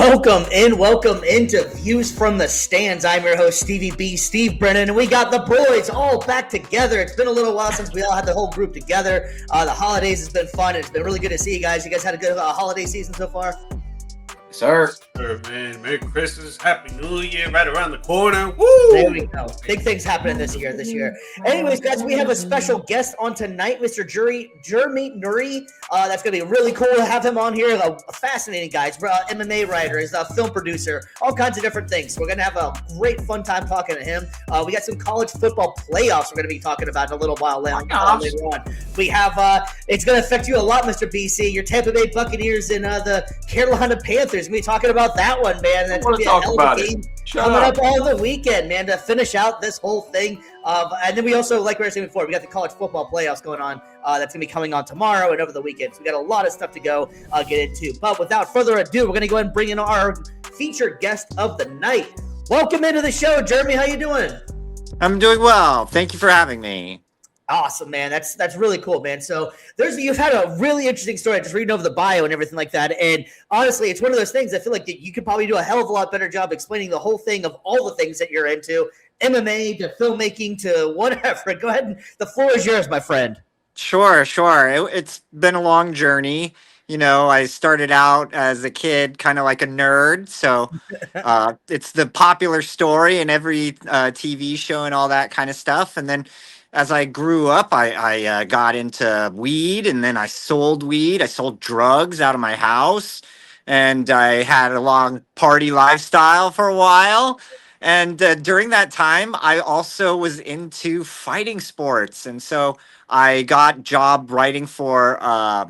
Welcome into Views from the Stands. I'm your host, Stevie B, Steve Brennan, and we got the boys all back together. It's been a little while since we all had the whole group together. The holidays has been fun. It's been really good to see you guys. You guys had a good holiday season so far? Sir, man. Merry Christmas, Happy New Year, right around the corner. Woo! There we go. Big things happening this year. Anyways, guys, we have a special guest on tonight, Mr. Jeremy Norrie. That's going to be really cool to have him on here. A fascinating guy. He's MMA writer, he's a film producer, all kinds of different things. So we're going to have a great fun time talking to him. We got some college football playoffs we're going to be talking about in a little while later on. We have, it's going to affect you a lot, Mr. BC. Your Tampa Bay Buccaneers and the Carolina Panthers. We're going to be talking about that one, man. That's going to be a hell of a game coming up on the weekend, man, to finish out this whole thing. And then we also, like we were saying before, we got the college football playoffs going on. That's going to be coming on tomorrow and over the weekend. So we got a lot of stuff to go get into. But without further ado, we're going to go ahead and bring in our featured guest of the night. Welcome into the show, Jeremy. How you doing? I'm doing well. Thank you for having me. Awesome, man. That's really cool, man. So you've had a really interesting story, just reading over the bio and everything like that. And honestly, it's one of those things I feel like you could probably do a hell of a lot better job explaining the whole thing of all the things that you're into, MMA to filmmaking to whatever. Go ahead, and the floor is yours, my friend. Sure. It's been a long journey. You know, I started out as a kid kind of like a nerd. So it's the popular story in every TV show and all that kind of stuff. And then as I grew up, I got into weed, and then I sold weed. I sold drugs out of my house, and I had a long party lifestyle for a while. And during that time, I also was into fighting sports. And so I got job writing for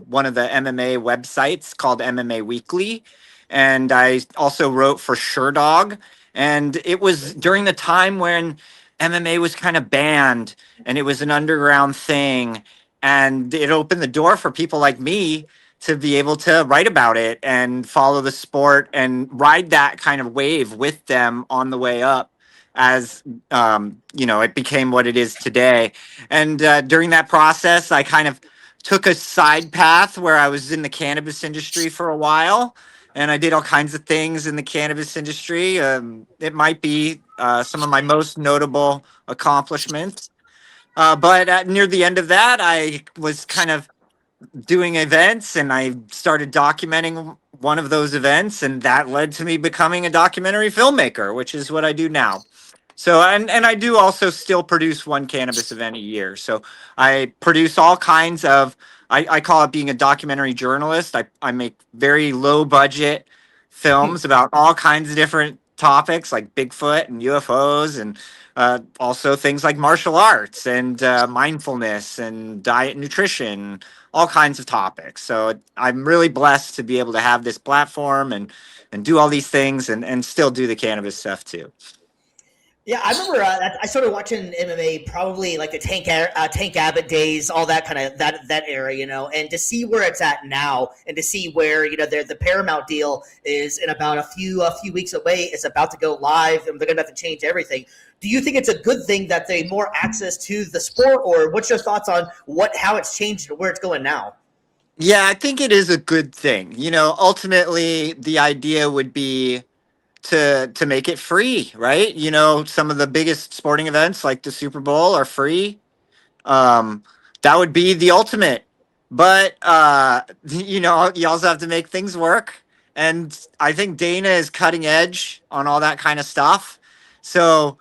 one of the MMA websites called MMA Weekly. And I also wrote for SureDog. And it was during the time when MMA was kind of banned and it was an underground thing. And it opened the door for people like me to be able to write about it and follow the sport and ride that kind of wave with them on the way up as, it became what it is today. And during that process, I kind of took a side path where I was in the cannabis industry for a while. And I did all kinds of things in the cannabis industry. It might be some of my most notable accomplishments. But near the end of that, I was kind of doing events, and I started documenting one of those events, and that led to me becoming a documentary filmmaker, which is what I do now. So, and I do also still produce one cannabis event a year. So I produce all kinds of, I call it being a documentary journalist. I make very low budget films about all kinds of different topics like Bigfoot and UFOs, and also things like martial arts and mindfulness and diet and nutrition, all kinds of topics. So I'm really blessed to be able to have this platform and do all these things and still do the cannabis stuff too. Yeah, I remember I started watching MMA probably like the Tank Abbott days, all that kind of that era, and to see where it's at now, and to see where the Paramount deal is in about a few weeks away. It's about to go live, and they're gonna have to change everything. Do you think it's a good thing that they more access to the sport, or what's your thoughts on how it's changed and where it's going now? Yeah, I think it is a good thing. Ultimately, the idea would be to make it free, right? Some of the biggest sporting events like the Super Bowl are free. That would be the ultimate. But, you also have to make things work. And I think Dana is cutting edge on all that kind of stuff. So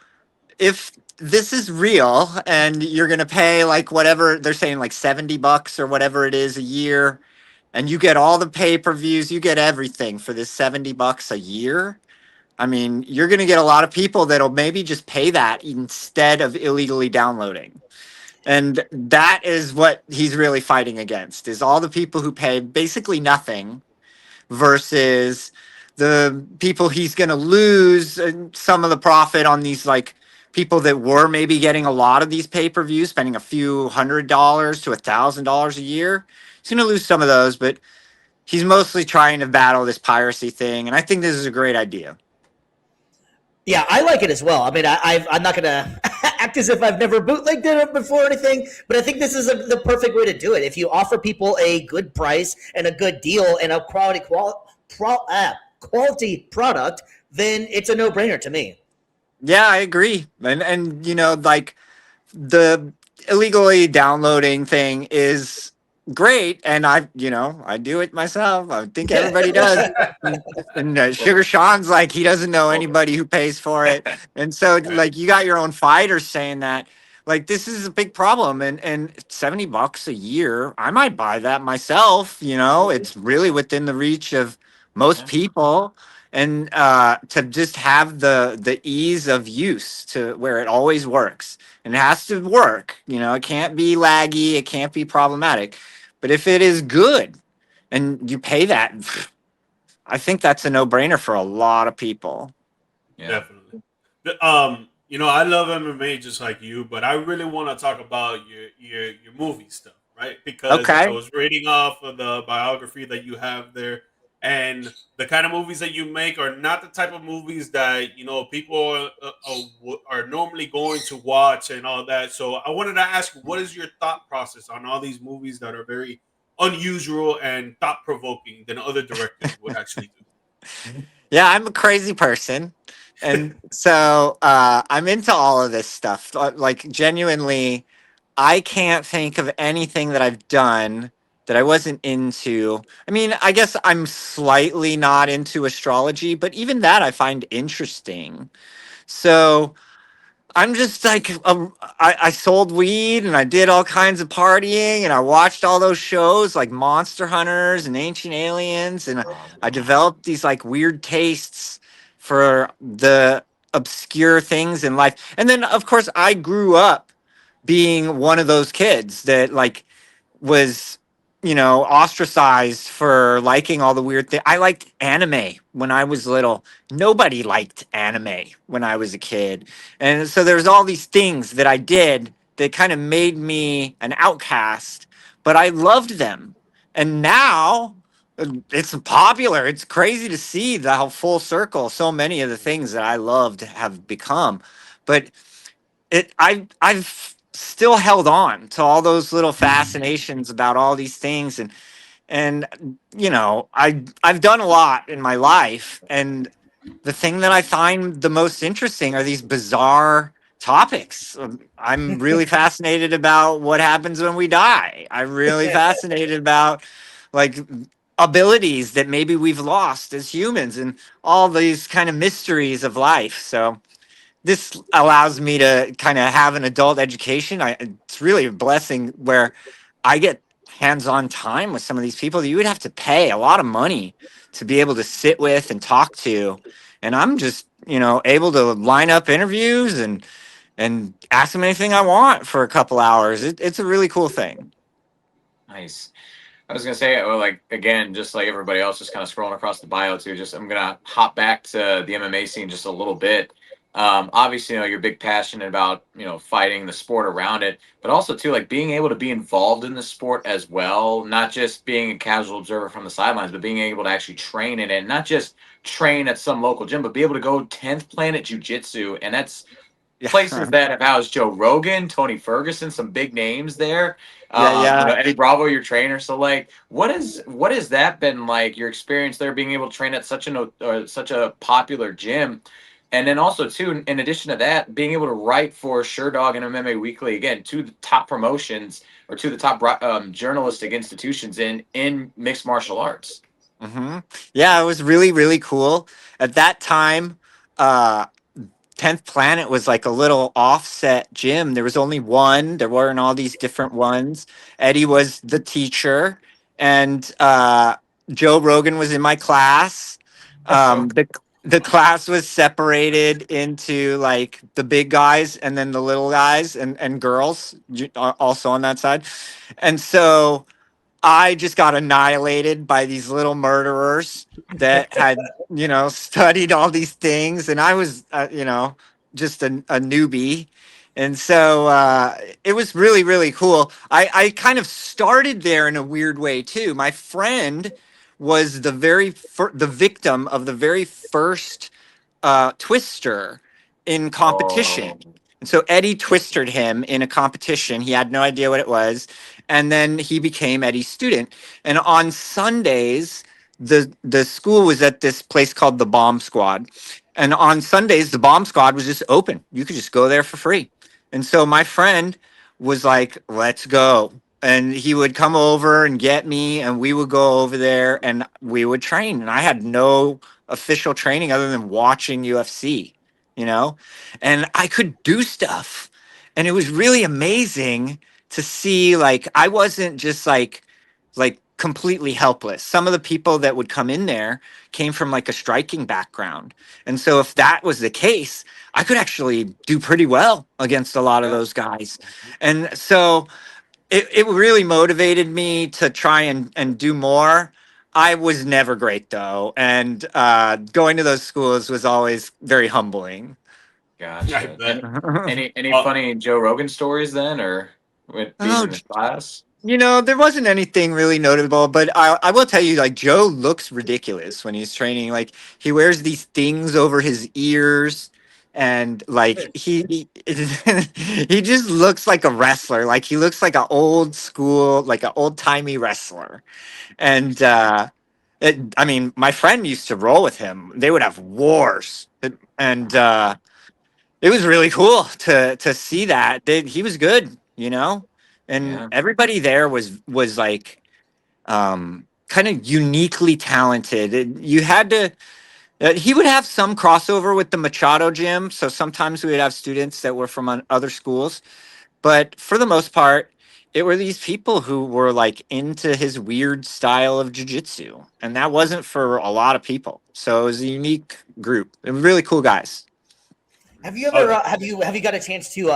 if this is real and you're going to pay like whatever they're saying, like $70 or whatever it is a year, and you get all the pay-per-views, you get everything for this $70 a year. I mean, you're going to get a lot of people that'll maybe just pay that instead of illegally downloading. And that is what he's really fighting against, is all the people who pay basically nothing versus the people he's going to lose some of the profit on these like people that were maybe getting a lot of these pay-per-views, spending a few $100 to $1,000 a year. He's going to lose some of those, but he's mostly trying to battle this piracy thing. And I think this is a great idea. Yeah, I like it as well. I mean, I'm not going to act as if I've never bootlegged it before or anything, but I think this is the perfect way to do it. If you offer people a good price and a good deal and a quality product, then it's a no-brainer to me. Yeah, I agree. And like the illegally downloading thing is great, and I do it myself. I think everybody does. And Sugar Sean's like, he doesn't know anybody who pays for it, and so like you got your own fighters saying that like this is a big problem, and $70 a year, I might buy that myself. It's really within the reach of most people. And to just have the ease of use to where it always works, and it has to work. It can't be laggy, it can't be problematic. But if it is good and you pay that, I think that's a no-brainer for a lot of people. Yeah. Definitely. I love MMA just like you, but I really want to talk about your movie stuff, right? Because I Okay. was reading off of the biography that you have there, and the kind of movies that you make are not the type of movies that people are normally going to watch and all that. So I wanted to ask, what is your thought process on all these movies that are very unusual and thought provoking than other directors would actually do? Yeah, I'm a crazy person. And so I'm into all of this stuff. Like, genuinely, I can't think of anything that I've done that I wasn't into. I mean, I guess I'm slightly not into astrology, but even that I find interesting. So I'm just like, I sold weed and I did all kinds of partying and I watched all those shows like Monster Hunters and Ancient Aliens. And I developed these like weird tastes for the obscure things in life. And then, of course, I grew up being one of those kids that like was ostracized for liking all the weird things. I liked anime when I was little. Nobody liked anime when I was a kid. And so there's all these things that I did that kind of made me an outcast, but I loved them. And now it's popular. It's crazy to see how full circle so many of the things that I loved have become. But I've still held on to all those little fascinations about all these things, and I've done a lot in my life, and the thing that I find the most interesting are these bizarre topics. I'm really fascinated about what happens when we die. I'm really fascinated about like abilities that maybe we've lost as humans and all these kind of mysteries of life. So this allows me to kind of have an adult education. It's really a blessing where I get hands-on time with some of these people that you would have to pay a lot of money to be able to sit with and talk to. And I'm just, able to line up interviews and ask them anything I want for a couple hours. It's a really cool thing. Nice. I was gonna say, well, like again, just like everybody else, just kind of scrolling across the bio too. I'm gonna hop back to the MMA scene just a little bit. Obviously, you're big passionate about fighting, the sport around it, but also too like being able to be involved in the sport as well, not just being a casual observer from the sidelines, but being able to actually train in it, and not just train at some local gym, but be able to go 10th Planet Jiu-Jitsu, and that's places that have housed Joe Rogan, Tony Ferguson, some big names there. Eddie Bravo, your trainer. So, like, what has that been like? Your experience there, being able to train at such a popular gym, and then also too, in addition to that, being able to write for SureDog and MMA Weekly, again, two of the top promotions or two of the top journalistic institutions in mixed martial arts. Mm-hmm. Yeah, it was really, really cool at that time. 10th Planet was like a little offset gym. There was only one. There weren't all these different ones. Eddie was the teacher, and Joe Rogan was in my class. The class was separated into like the big guys and then the little guys and girls also on that side. And so I just got annihilated by these little murderers that had, studied all these things. And I was, just a newbie. And so it was really, really cool. I kind of started there in a weird way, too. My friend was the the victim of the very first twister in competition. And so Eddie twistered him in a competition. He had no idea what it was. And then he became Eddie's student. And on Sundays, the school was at this place called the Bomb Squad, and on Sundays the Bomb Squad was just open. You could just go there for free. And so my friend was like, "Let's go." And he would come over and get me, and we would go over there and we would train. And I had no official training other than watching UFC, you know, and I could do stuff. And it was really amazing to see, like, I wasn't just like completely helpless. Some of the people that would come in there came from like a striking background. And so if that was the case, I could actually do pretty well against a lot of those guys. And so it really motivated me to try and do more. I was never great though. And going to those schools was always very humbling. I Gotcha. bet. Any Uh, funny Joe Rogan stories then, or with being Oh, in the class? you know, there wasn't anything really notable, but I will tell you, like, Joe looks ridiculous when he's training. Like, he wears these things over his ears, and like he just looks like a wrestler. Like, he looks like an old school, like an old timey wrestler. And I mean, my friend used to roll with him. They would have wars, and it was really cool to see that. He was good, you know, and Yeah. everybody there was like kind of uniquely talented. You had to. He would have some crossover with the Machado gym, so sometimes we would have students that were from other schools, but for the most part, it were these people who were like into his weird style of jujitsu, and that wasn't for a lot of people. So it was a unique group. It was really cool guys. Have you ever have you got a chance to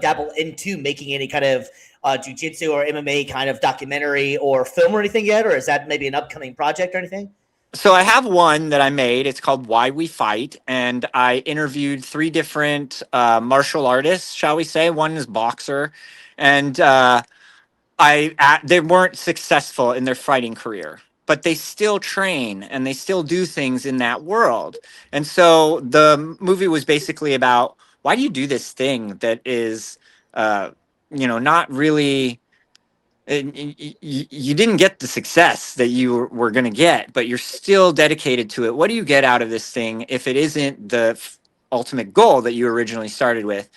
dabble into making any kind of jujitsu or MMA kind of documentary or film or anything yet, or is that maybe an upcoming project or anything? So I have one that I made. It's called Why We Fight, and I interviewed three different martial artists, shall we say. One is boxer, and they weren't successful in their fighting career, but they still train and they still do things in that world. And so the movie was basically about, why do you do this thing that is, uh, not really, you didn't get the success that you were going to get, but you're still dedicated to it. What do you get out of this thing if it isn't the ultimate goal that you originally started with?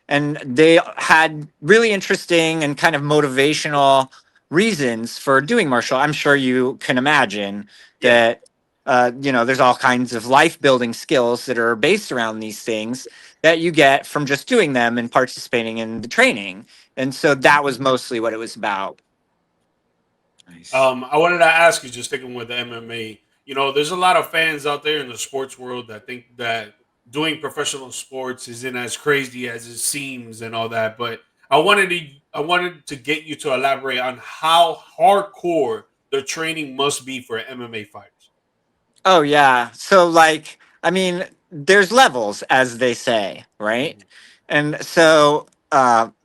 And they had really interesting and kind of motivational reasons for doing martial. I'm sure you can imagine that there's all kinds of life building skills that are based around these things that you get from just doing them and participating in the training. And so that was mostly what it was about. Nice. I wanted to ask you, just sticking with the MMA. You know, there's a lot of fans out there in the sports world that think that doing professional sports isn't as crazy as it seems and all that. But I wanted to get you to elaborate on how hardcore the training must be for MMA fighters. Oh yeah. So like, I mean, there's levels, as they say, right? Mhm. And so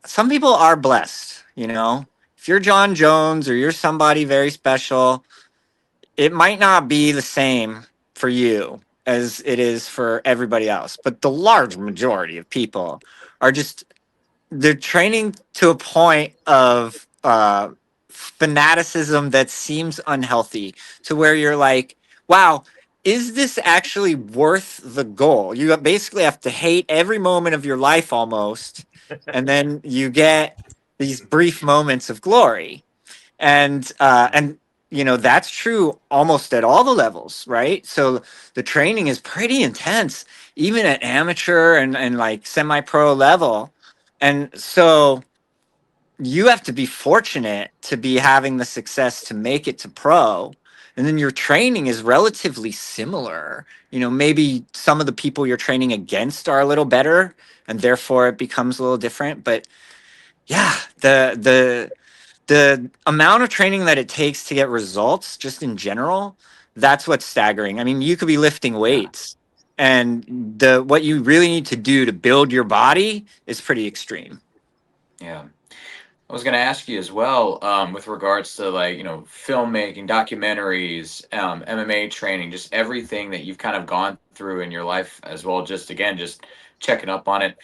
some people are blessed, you know. If you're John Jones or you're somebody very special, it might not be the same for you as it is for everybody else. But the large majority of people are just, they're training to a point of fanaticism that seems unhealthy, to where you're like, wow, is this actually worth the goal? You basically have to hate every moment of your life almost, and then you get these brief moments of glory. And that's true almost at all the levels, right? So the training is pretty intense, even at amateur and like semi-pro level. And so you have to be fortunate to be having the success to make it to pro. And then your training is relatively similar. You know, maybe some of the people you're training against are a little better, and therefore it becomes a little different. But yeah, the amount of training that it takes to get results, just in general, that's what's staggering. I mean, you could be lifting weights, and the what you really need to do to build your body is pretty extreme. Yeah. I was going to ask you as well, with regards to, like, filmmaking, documentaries, MMA training, just everything that you've kind of gone through in your life as well. Just again, just checking up on it.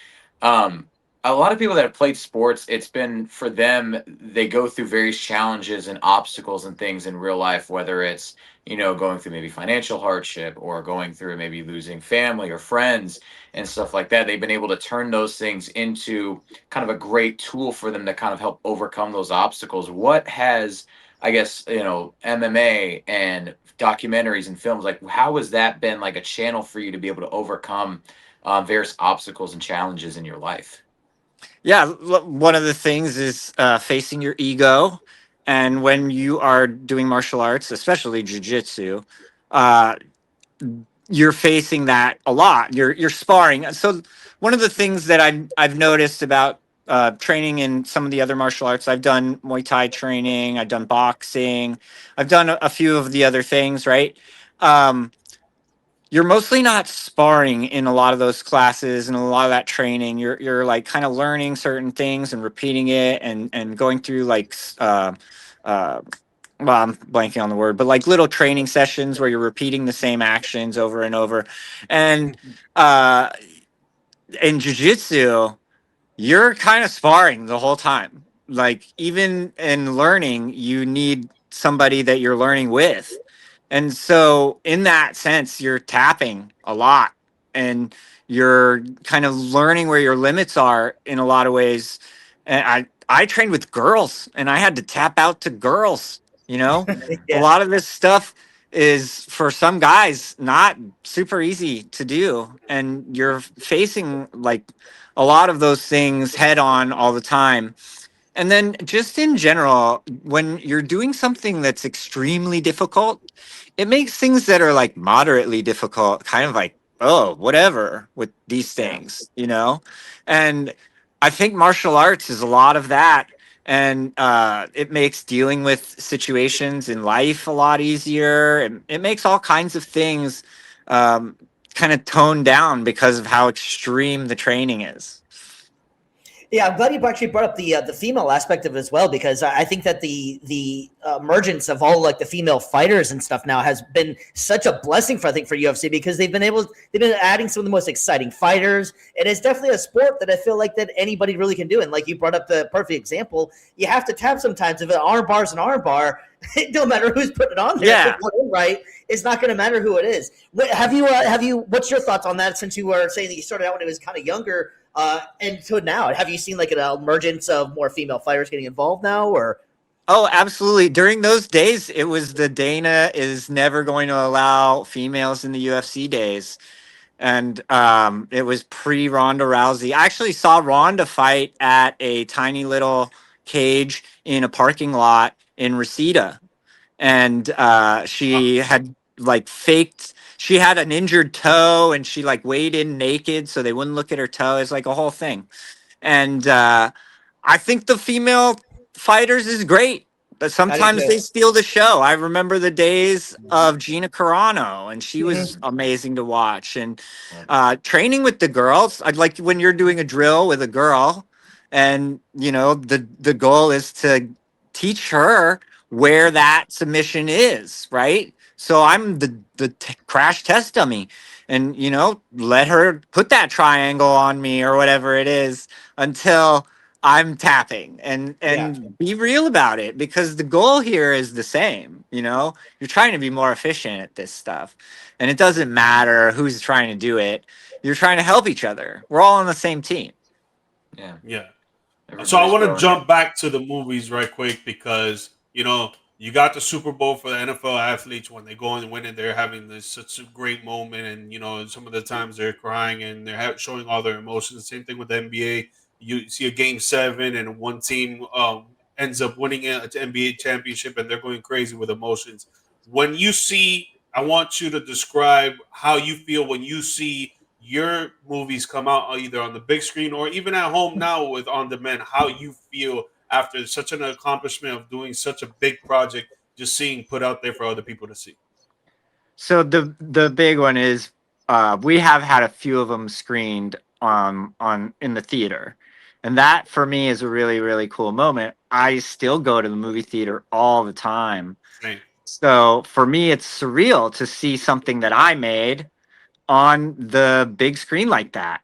Um, a lot of people that have played sports, it's been for them, they go through various challenges and obstacles and things in real life, whether it's, going through maybe financial hardship or going through maybe losing family or friends and stuff like that. They've been able to turn those things into kind of a great tool for them to kind of help overcome those obstacles. What has, I guess, MMA and documentaries and films, like, how has that been like a channel for you to be able to overcome various obstacles and challenges in your life? Yeah, one of the things is facing your ego. And when you are doing martial arts, especially jujitsu, uh, you're facing that a lot. You're sparring. So one of the things that I've noticed about training in some of the other martial arts, I've done Muay Thai training, I've done boxing, I've done a few of the other things, right? Um, you're mostly not sparring in a lot of those classes and a lot of that training. You're like kind of learning certain things and repeating it and going through like uh well, I'm blanking on the word, but like little training sessions where you're repeating the same actions over and over. And uh in jiu-jitsu, you're kind of sparring the whole time. Like even in learning, you need somebody that you're learning with. And so in that sense, you're tapping a lot and you're kind of learning where your limits are in a lot of ways. And I trained with girls and I had to tap out to girls, you know? A Yeah. lot of this stuff is for some guys not super easy to do and you're facing like a lot of those things head on all the time. And then just in general, when you're doing something that's extremely difficult, it makes things that are like moderately difficult kind of like, oh, whatever with these Yeah. things, And I think martial arts is a lot of that. And it makes dealing with situations in life a lot easier. And it makes all kinds of things um, kind of toned down because of how extreme the training is. Yeah, I'm glad you actually brought up the female aspect of it as well, because I think that the emergence of all like the female fighters and stuff now has been such a blessing for UFC, because they've been adding some of the most exciting fighters. It is definitely a sport that I feel like that anybody really can do. And like you brought up the perfect example, you have to tap sometimes. If an arm bar is an arm bar, it don't matter who's putting it on there. Yeah. If it's not right, it's not going to matter who it is. Have you? What's your thoughts on that? Since you were saying that you started out when it was kind of younger. And to now, have you seen like an emergence of more female fighters getting involved now, or? Oh, absolutely. During those days, it was the Dana is never going to allow females in the UFC days. And it was pre Ronda Rousey. I actually saw Ronda fight at a tiny little cage in a parking lot in Reseda. And she had like faked, she had an injured toe and she like weighed in naked so they wouldn't look at her toe. It's like a whole thing. And I think the female fighters is great, but I do sometimes too. they steal the show. I remember the days of Gina Carano, and she was amazing to watch. And training with the girls, I'd like when you're doing a drill with a girl, and the goal is to teach her where that submission is, right? So I'm the crash test dummy, and let her put that triangle on me or whatever it is until I'm tapping and Yeah. be real about it, because the goal here is the same. You're trying to be more efficient at this stuff, and it doesn't matter who's trying to do it. You're trying to help each other. We're all on the same team. Yeah. Yeah. So I Everybody's want to growing. jump back to the movies right quick, because you got the Super Bowl for the NFL athletes when they go and win and they're having this such a great moment, and some of the times they're crying and they're showing all their emotions. Same thing with the NBA. You see a game 7 and one team ends up winning an NBA championship and they're going crazy with emotions. When you see, I want you to describe how you feel when you see your movies come out either on the big screen or even at home now with on demand, how you feel after such an accomplishment of doing such a big project, just seeing put out there for other people to see. So the big one is we have had a few of them screened on in the theater, and that for me is a really really cool moment. I still go to the movie theater all the time. Same. So for me, it's surreal to see something that I made on the big screen like that.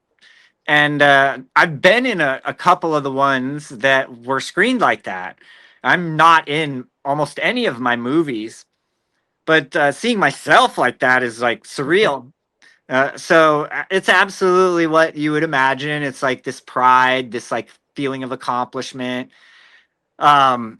And I've been in a couple of the ones that were screened like that. I'm not in almost any of my movies, but seeing myself like that is like surreal. So it's absolutely what you would imagine. It's like this pride, this like feeling of accomplishment. Um,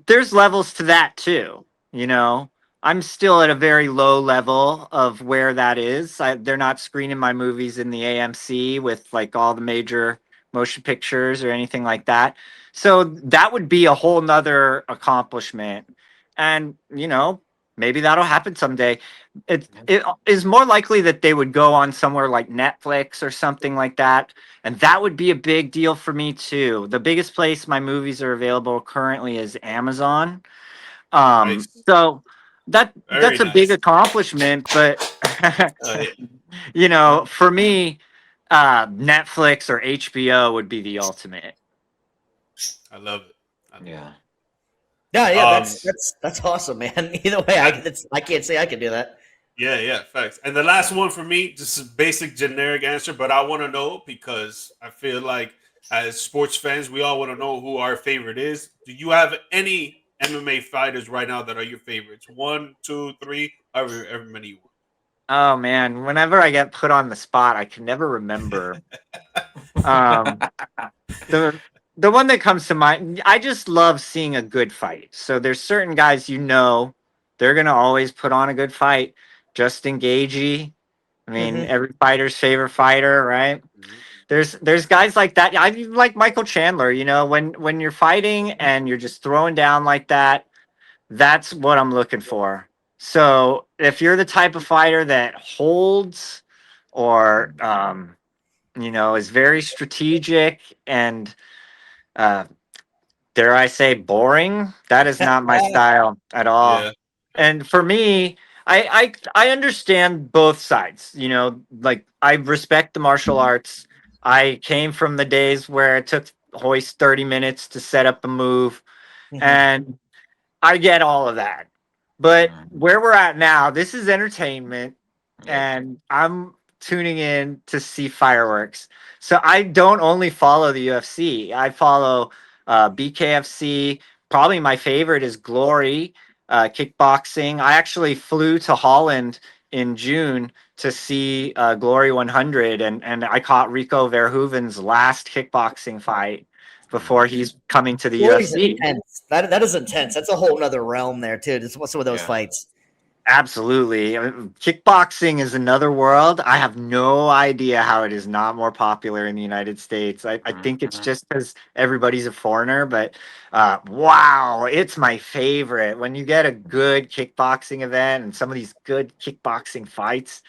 there's levels to that too, you know. I'm still at a very low level of where that is. They're not screening my movies in the AMC with like all the major motion pictures or anything like that. So that would be a whole nother accomplishment. And, you know, maybe that'll happen someday. It is more likely that they would go on somewhere like Netflix or something like that, and that would be a big deal for me too. The biggest place my movies are available currently is Amazon. Nice. So Very that's a big nice. accomplishment, but Yeah. you know, for me, Netflix or HBO would be the ultimate. I love it. I love Yeah. Yeah, Um, that's awesome, man. Either way, I can't say I can do that. yeah, facts. And the last one for me, just a basic generic answer, but I want to know because I feel like as sports fans, we all want to know who our favorite is. Do you have any MMA fighters right now that are your favorites? 1, 2, 3, however many you Oh man, whenever I get put on the spot, I can never remember. Um, the the one that comes to mind, I just love seeing a good fight. So there's certain guys, you know, they're gonna always put on a good fight. Justin Gaethje, I mean, Hmm. every fighter's favorite fighter, right? want. There's guys like that. I like Michael Chandler. You know, when you're fighting and you're just throwing down like that, that's what I'm looking for. So if you're the type of fighter that holds or you know, is very strategic and uh, dare I say, boring. That is not my style at all. Yeah. And for me, I understand both sides. You know, like I respect the martial arts. I came from the days where it took Hoist 30 minutes to set up a move, Hmm. and I get all of that. But Mhm. where we're at now, this is entertainment, Yep. and I'm tuning in to see fireworks. So I don't only follow the UFC, I follow BKFC. Probably my favorite is Glory, kickboxing. I actually flew to Holland in June to see Glory 100, and I caught Rico Verhoeven's last kickboxing fight before he's coming to the Glory's UFC. intense. That is intense. That's a whole nother realm there too. Just some of those Yeah. fights. Absolutely. I mean, kickboxing is another world. I have no idea how it is not more popular in the United States. I think it's Mhm. just because everybody's a foreigner, but wow, it's my favorite. When you get a good kickboxing event and some of these good kickboxing fights,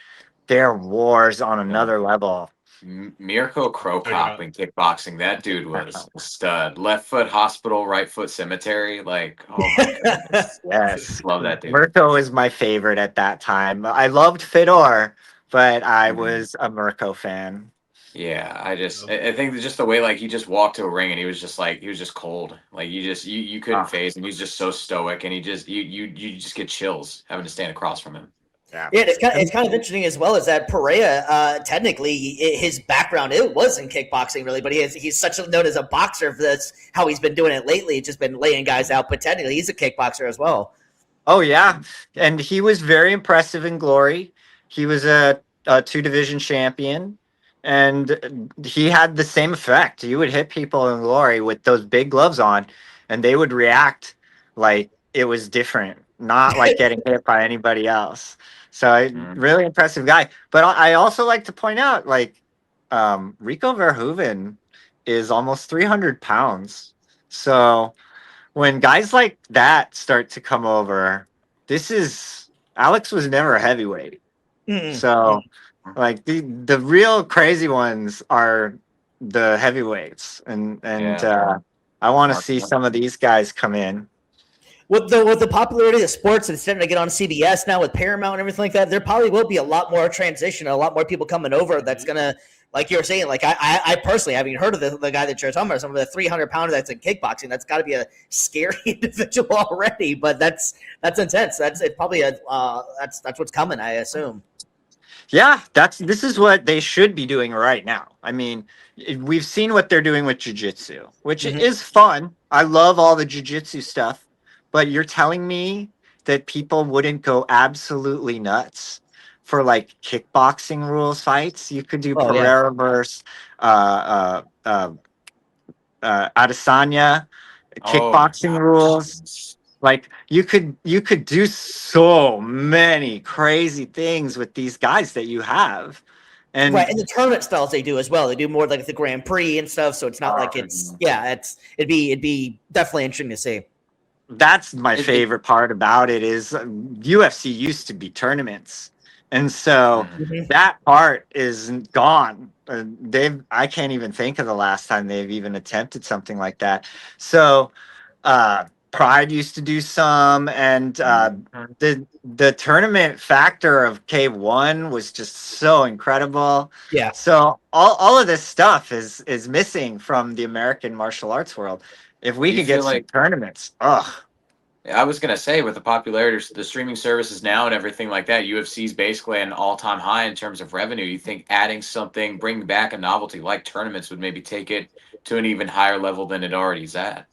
they're wars on Yeah. another level. Mirko Check it Krokop out. in kickboxing, that dude was a stud. Left foot hospital, right foot cemetery. Like, oh my goodness. Yes. Love that dude. Mirko is my favorite at that time. I loved Fedor, but I Mhm. was a Mirko fan. Yeah, Yep. I think that just the way like he just walked to a ring and he was just like he was just cold. Like you couldn't Ah, phase him. He's just so stoic and he just you just get chills having to stand across from him. yeah. Yeah, it's kind of interesting as well. Is that Perea technically his background it was in kickboxing really, but he's such a known as a boxer. That's how he's been doing it lately. He's just been laying guys out, but technically he's a kickboxer as well. Oh yeah, and he was very impressive in Glory. He was a two division champion, and he had the same effect. You would hit people in Glory with those big gloves on, and they would react like it was different, not like getting hit by anybody else. So Mhm. really impressive guy. But I also like to point out, like Rico Verhoeven is almost 300 pounds. So when guys like that start to come over, this is Alex was never a heavyweight. Mm-mm. So like the real crazy ones are the heavyweights and Yeah. I want to Mark. see some of these guys come in. With the popularity of sports and starting to get on CBS now with Paramount and everything like that, there probably will be a lot more transition, a lot more people coming over. That's gonna, like you were saying, like I personally haven't heard of the guy that you're talking about, some of the 300 pounder that's in kickboxing. That's got to be a scary individual already, but that's intense. That's it. Probably that's what's coming, I assume. Yeah, this is what they should be doing right now. I mean, we've seen what they're doing with jiu-jitsu, which Mhm. is fun. I love all the jiu-jitsu stuff, but you're telling me that people wouldn't go absolutely nuts for like kickboxing rules fights? You could do Oh yeah. Pereira versus Adesanya, Oh my kickboxing rules. gosh. Like you could do so many crazy things with these guys that you have. Right, And and the tournament styles they do as well. They do more like the Grand Prix and stuff, so it's not like it's it'd be definitely interesting to see. that's my It, favorite part about it is UFC used to be tournaments. And so Mhm. Mhm. that part is gone. I can't even think of the last time they've even attempted something like that. So Pride used to do some, and the tournament factor of K1 was just so incredible. Yeah. So all of this stuff is missing from the American martial arts world. If we Do you could get feel some like tournaments, ugh. I was gonna say with the popularity of the streaming services now and everything like that, UFC is basically an all-time high in terms of revenue. You think adding something, bringing back a novelty like tournaments would maybe take it to an even higher level than it already is at?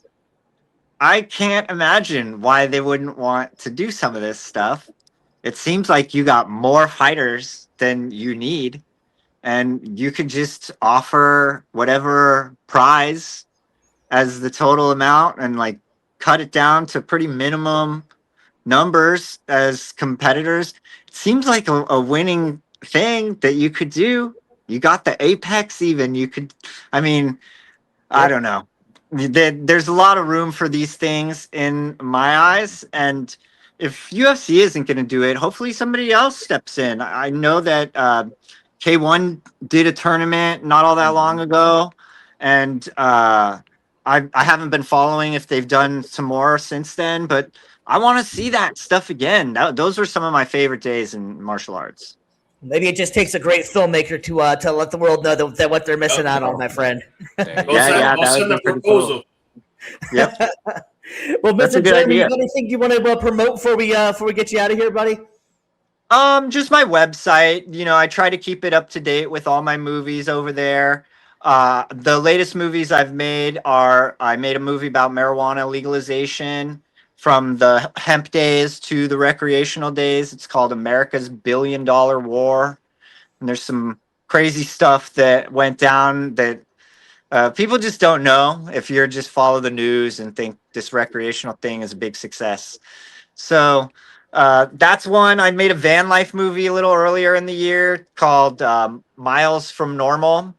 I can't imagine why they wouldn't want to do some of this stuff. It seems like you got more fighters than you need, and you could just offer whatever prize as the total amount and like cut it down to pretty minimum numbers as competitors. It seems like a winning thing that you could do. You got the apex even. You could, I mean, I Yeah. don't know. There's a lot of room for these things in my eyes. And if UFC isn't going to do it, hopefully somebody else steps in. I know that K1 did a tournament not all that long ago. And I haven't been following if they've done some more since then. But I want to see that stuff again. Those are some of my favorite days in martial arts. Maybe it just takes a great filmmaker to let the world know that what they're missing out on, my friend. There you Go go. Yeah, that would send be a pretty cool. proposal. Yep. Well, That's a Mr. good Jeremy, you idea. got anything you want to promote before we get you out of here, buddy? Just my website. You know, I try to keep it up to date with all my movies over there. The latest movies I've made are I made a movie about marijuana legalization from the hemp days to the recreational days. It's called America's $1 billion War. And there's some crazy stuff that went down that people just don't know if you're just follow the news and think this recreational thing is a big success. So that's one. I made a van life movie a little earlier in the year called Miles from Normal.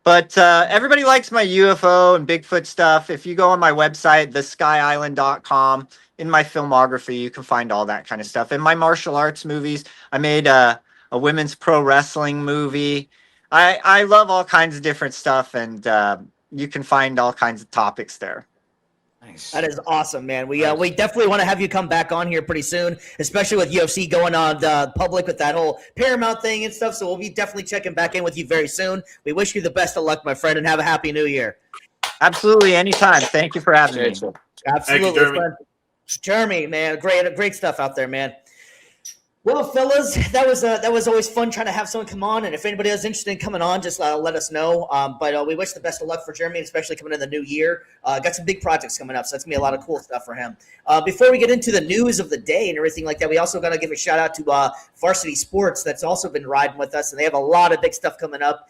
But everybody likes my UFO and Bigfoot stuff. If you go on my website, theskyisland.com, in my filmography, you can find all that kind of stuff. In my martial arts movies, I made a women's pro wrestling movie. I love all kinds of different stuff, and you can find all kinds of topics there. Nice. That is awesome, man. We Nice. definitely want to have you come back on here pretty soon, especially with UFC going on public with that whole Paramount thing and stuff. So we'll be definitely checking back in with you very soon. We wish you the best of luck, my friend, and have a happy new year. Absolutely, anytime. Thank you for having me. Appreciate you. Absolutely, Jeremy. friend. Jeremy, man, great stuff out there, man. Well, fellas, that was always fun trying to have someone come on. And if anybody is interested in coming on, just let us know. But we wish the best of luck for Jeremy, especially coming in the new year. Got some big projects coming up, so that's gonna be a lot of cool stuff for him. Before we get into the news of the day and everything like that, we also got to give a shout out to Varsity Sports that's also been riding with us, and they have a lot of big stuff coming up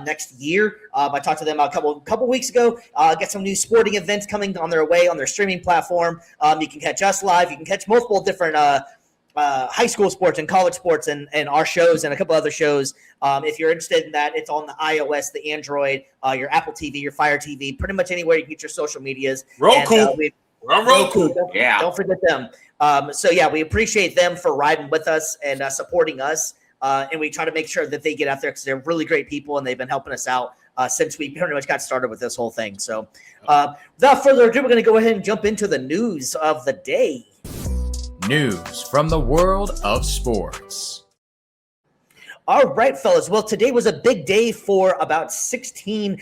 next year. I talked to them a couple weeks ago. Got some new sporting events coming on their way on their streaming platform. You can catch us live. You can catch multiple different high school sports and college sports and our shows and a couple other shows. If you're interested in that, it's on the iOS, the Android, your Apple TV, your Fire TV, pretty much anywhere you can get your social medias. Roku. And, We're on Roku. Don't forget them. So yeah, we appreciate them for riding with us and supporting us. And we try to make sure that they get out there because they're really great people and they've been helping us out since we pretty much got started with this whole thing. So without further ado, we're going to go ahead and jump into the news of the day. News from the world of sports. All right, fellas. Well, today was a big day for about 16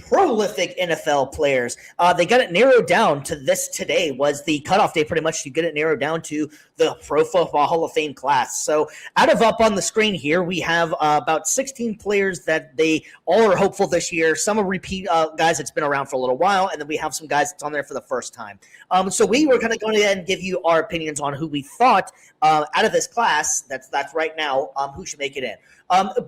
prolific NFL players. They got it narrowed down to this today was the cutoff day pretty much to get it narrowed down to the Pro Football Hall of Fame class. So out of up on the screen here, we have about 16 players that they all are hopeful this year. Some are repeat guys that's been around for a little while, and then we have some guys that's on there for the first time. So we were kind of going to go ahead and give you our opinions on who we thought out of this class that's right now who should make it in.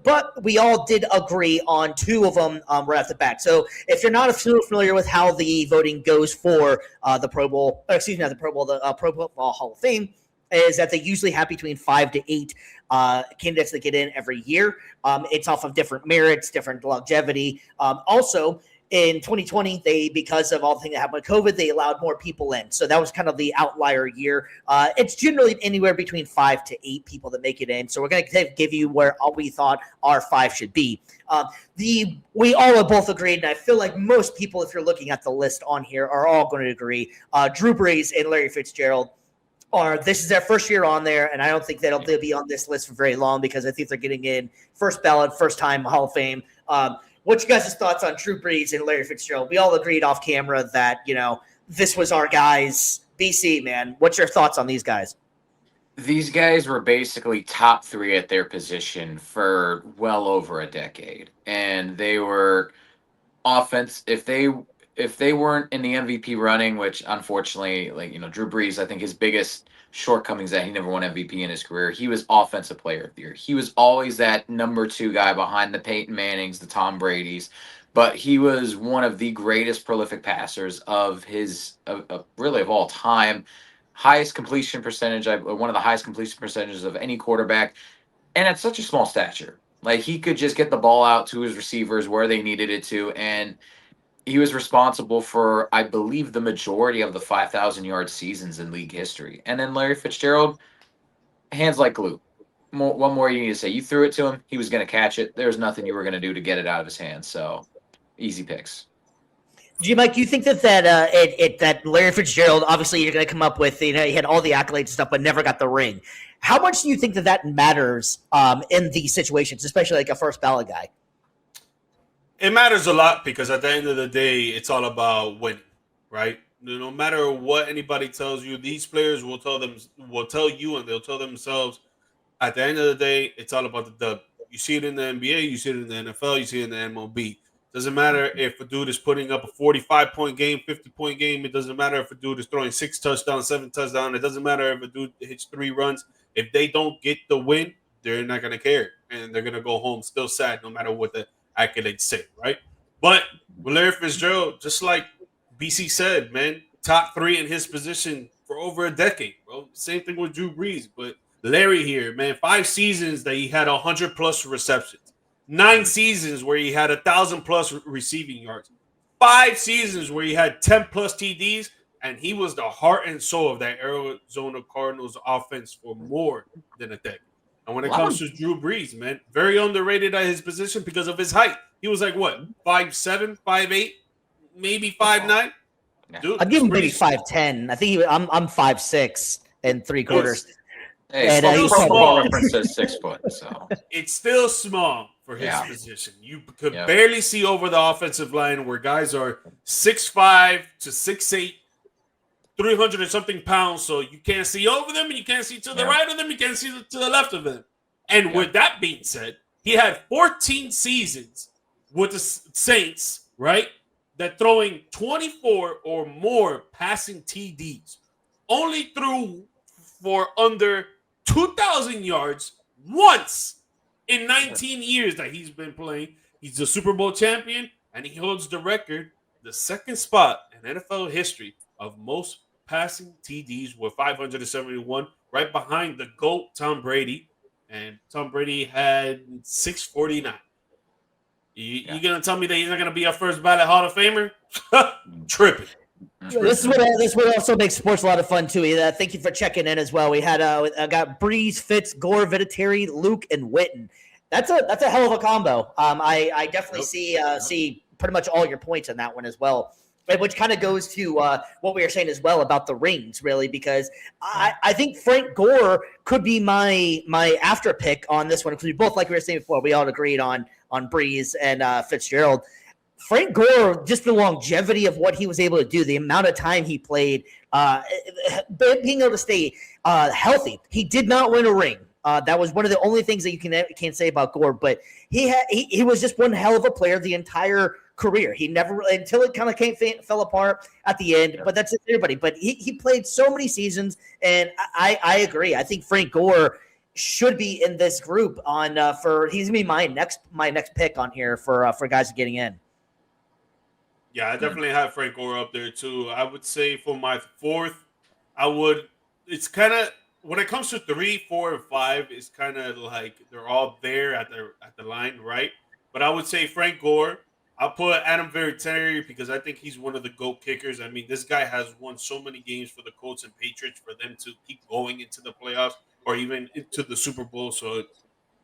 But we all did agree on two of them right off the bat. So if you're not familiar with how the voting goes for the Pro Bowl, the Pro Football Hall of Fame, is that they usually have between 5 to 8 candidates that get in every year. It's off of different merits, different longevity. Also, in 2020, because of all the things that happened with COVID, they allowed more people in. So that was kind of the outlier year. It's generally anywhere between 5 to 8 people that make it in. So we're going to give you where all we thought our 5 should be. We all have both agreed, and I feel like most people, if you're looking at the list on here, are all going to agree. Drew Brees and Larry Fitzgerald this is their first year on there, and I don't think they'll be on this list for very long because I think they're getting in first ballot, first time Hall of Fame. What's you guys' thoughts on Drew Brees and Larry Fitzgerald? We all agreed off camera that, this was our guys. BC, man, what's your thoughts on these guys? These guys were basically top 3 at their position for well over a decade. And they were offense. If they weren't in the MVP running, which unfortunately, Drew Brees, I think his biggest shortcomings that he never won MVP in his career. He was offensive player of the year. He was always that number 2 guy behind the Peyton Mannings, the Tom Bradys, but he was one of the greatest prolific passers of really of all time. Highest completion percentage, one of the highest completion percentages of any quarterback, and at such a small stature. Like, he could just get the ball out to his receivers where they needed it to, and he was responsible for, I believe, the majority of the 5,000-yard seasons in league history. And then Larry Fitzgerald, hands like glue. One more you need to say. You threw it to him, he was going to catch it. There was nothing you were going to do to get it out of his hands. So, easy picks. G-Mike, do you think that Larry Fitzgerald, obviously you're going to come up with, he had all the accolades and stuff, but never got the ring. How much do you think that matters in these situations, especially like a first ballot guy? It matters a lot because at the end of the day, it's all about winning, right? No matter what anybody tells you, these players will tell you, and they'll tell themselves. At the end of the day, it's all about the dub. You see it in the NBA, you see it in the NFL, you see it in the MLB. Doesn't matter if a dude is putting up a 45-point game, 50-point game. It doesn't matter if a dude is throwing 6 touchdowns, 7 touchdowns. It doesn't matter if a dude hits 3 runs. If they don't get the win, they're not going to care, and they're going to go home still sad no matter what the accolades say, right? But with Larry Fitzgerald, just like BC said, man, top 3 in his position for over a decade, bro. Same thing with Drew Brees, but Larry here, man, 5 seasons that he had 100+ receptions, 9 seasons where he had 1,000+ receiving yards, 5 seasons where he had 10+ TDs, and he was the heart and soul of that Arizona Cardinals offense for more than a decade. And when it comes to Drew Brees, man, very underrated at his position because of his height. He was like, what, 5'7", 5'8", maybe 5'9"? Dude, I'd give him maybe 5'10". I think I'm 5'6" and 3/4. Hey, Pro Football Reference says 6 foot, so it's still small for his position. You could barely see over the offensive line where guys are 6'5" to 6'8", 300 and something pounds, so you can't see over them, and you can't see to the right of them, you can't see to the left of them. And with that being said, he had 14 seasons with the Saints, right, that throwing 24 or more passing TDs, only threw for under 2,000 yards once in 19 years that he's been playing. He's the Super Bowl champion, and he holds the record, the second spot in NFL history of most passing TDs with 571, right behind the GOAT, Tom Brady. And Tom Brady had 649. You going to tell me that he's not going to be our first ballot Hall of Famer? Tripping. This is what also makes sports a lot of fun, too. Thank you for checking in as well. We had got Breeze, Fitz, Gore, Vinatieri, Luke, and Witten. That's a hell of a combo. I definitely see pretty much all your points on that one as well. Which kind of goes to what we were saying as well about the rings, really, because I think Frank Gore could be my after pick on this one, because we both, like we were saying before, we all agreed on Breeze and Fitzgerald. Frank Gore, just the longevity of what he was able to do, the amount of time he played, being able to stay healthy. He did not win a ring. That was one of the only things that you can't say about Gore. But he was just one hell of a player the entire career. He never, until it kind of fell apart at the end. But that's everybody. But he played so many seasons, and I agree. I think Frank Gore should be in this group he's gonna be my next pick on here for guys getting in. Yeah, I definitely have Frank Gore up there too. I would say for my fourth, it's kind of, when it comes to 3, 4, and 5, it's kind of like they're all there at the line, right? But I would say Frank Gore. I'll put Adam Vinatieri because I think he's one of the GOAT kickers. I mean, this guy has won so many games for the Colts and Patriots for them to keep going into the playoffs or even into the Super Bowl. So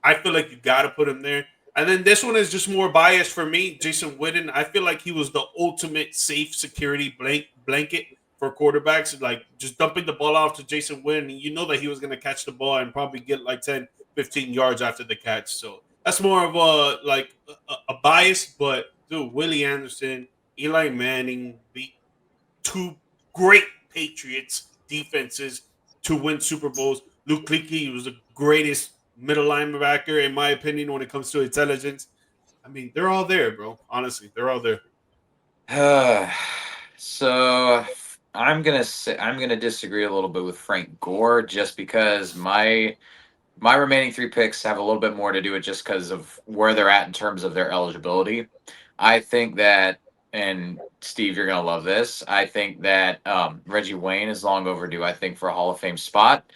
I feel like you got to put him there. And then this one is just more biased for me. Jason Witten, I feel like he was the ultimate safe security blanket for quarterbacks. Like just dumping the ball off to Jason Witten, you know that he was going to catch the ball and probably get like 10, 15 yards after the catch. So that's more of a bias. But dude, Willie Anderson, Eli Manning beat two great Patriots defenses to win Super Bowls. Luke Kuechly was the greatest middle linebacker, in my opinion, when it comes to intelligence. I mean, they're all there, bro. Honestly, they're all there. So I'm gonna disagree a little bit with Frank Gore just because my remaining 3 picks have a little bit more to do with just because of where they're at in terms of their eligibility. I think that, and Steve, you're gonna love this. I think that Reggie Wayne is long overdue. I think for a Hall of Fame spot.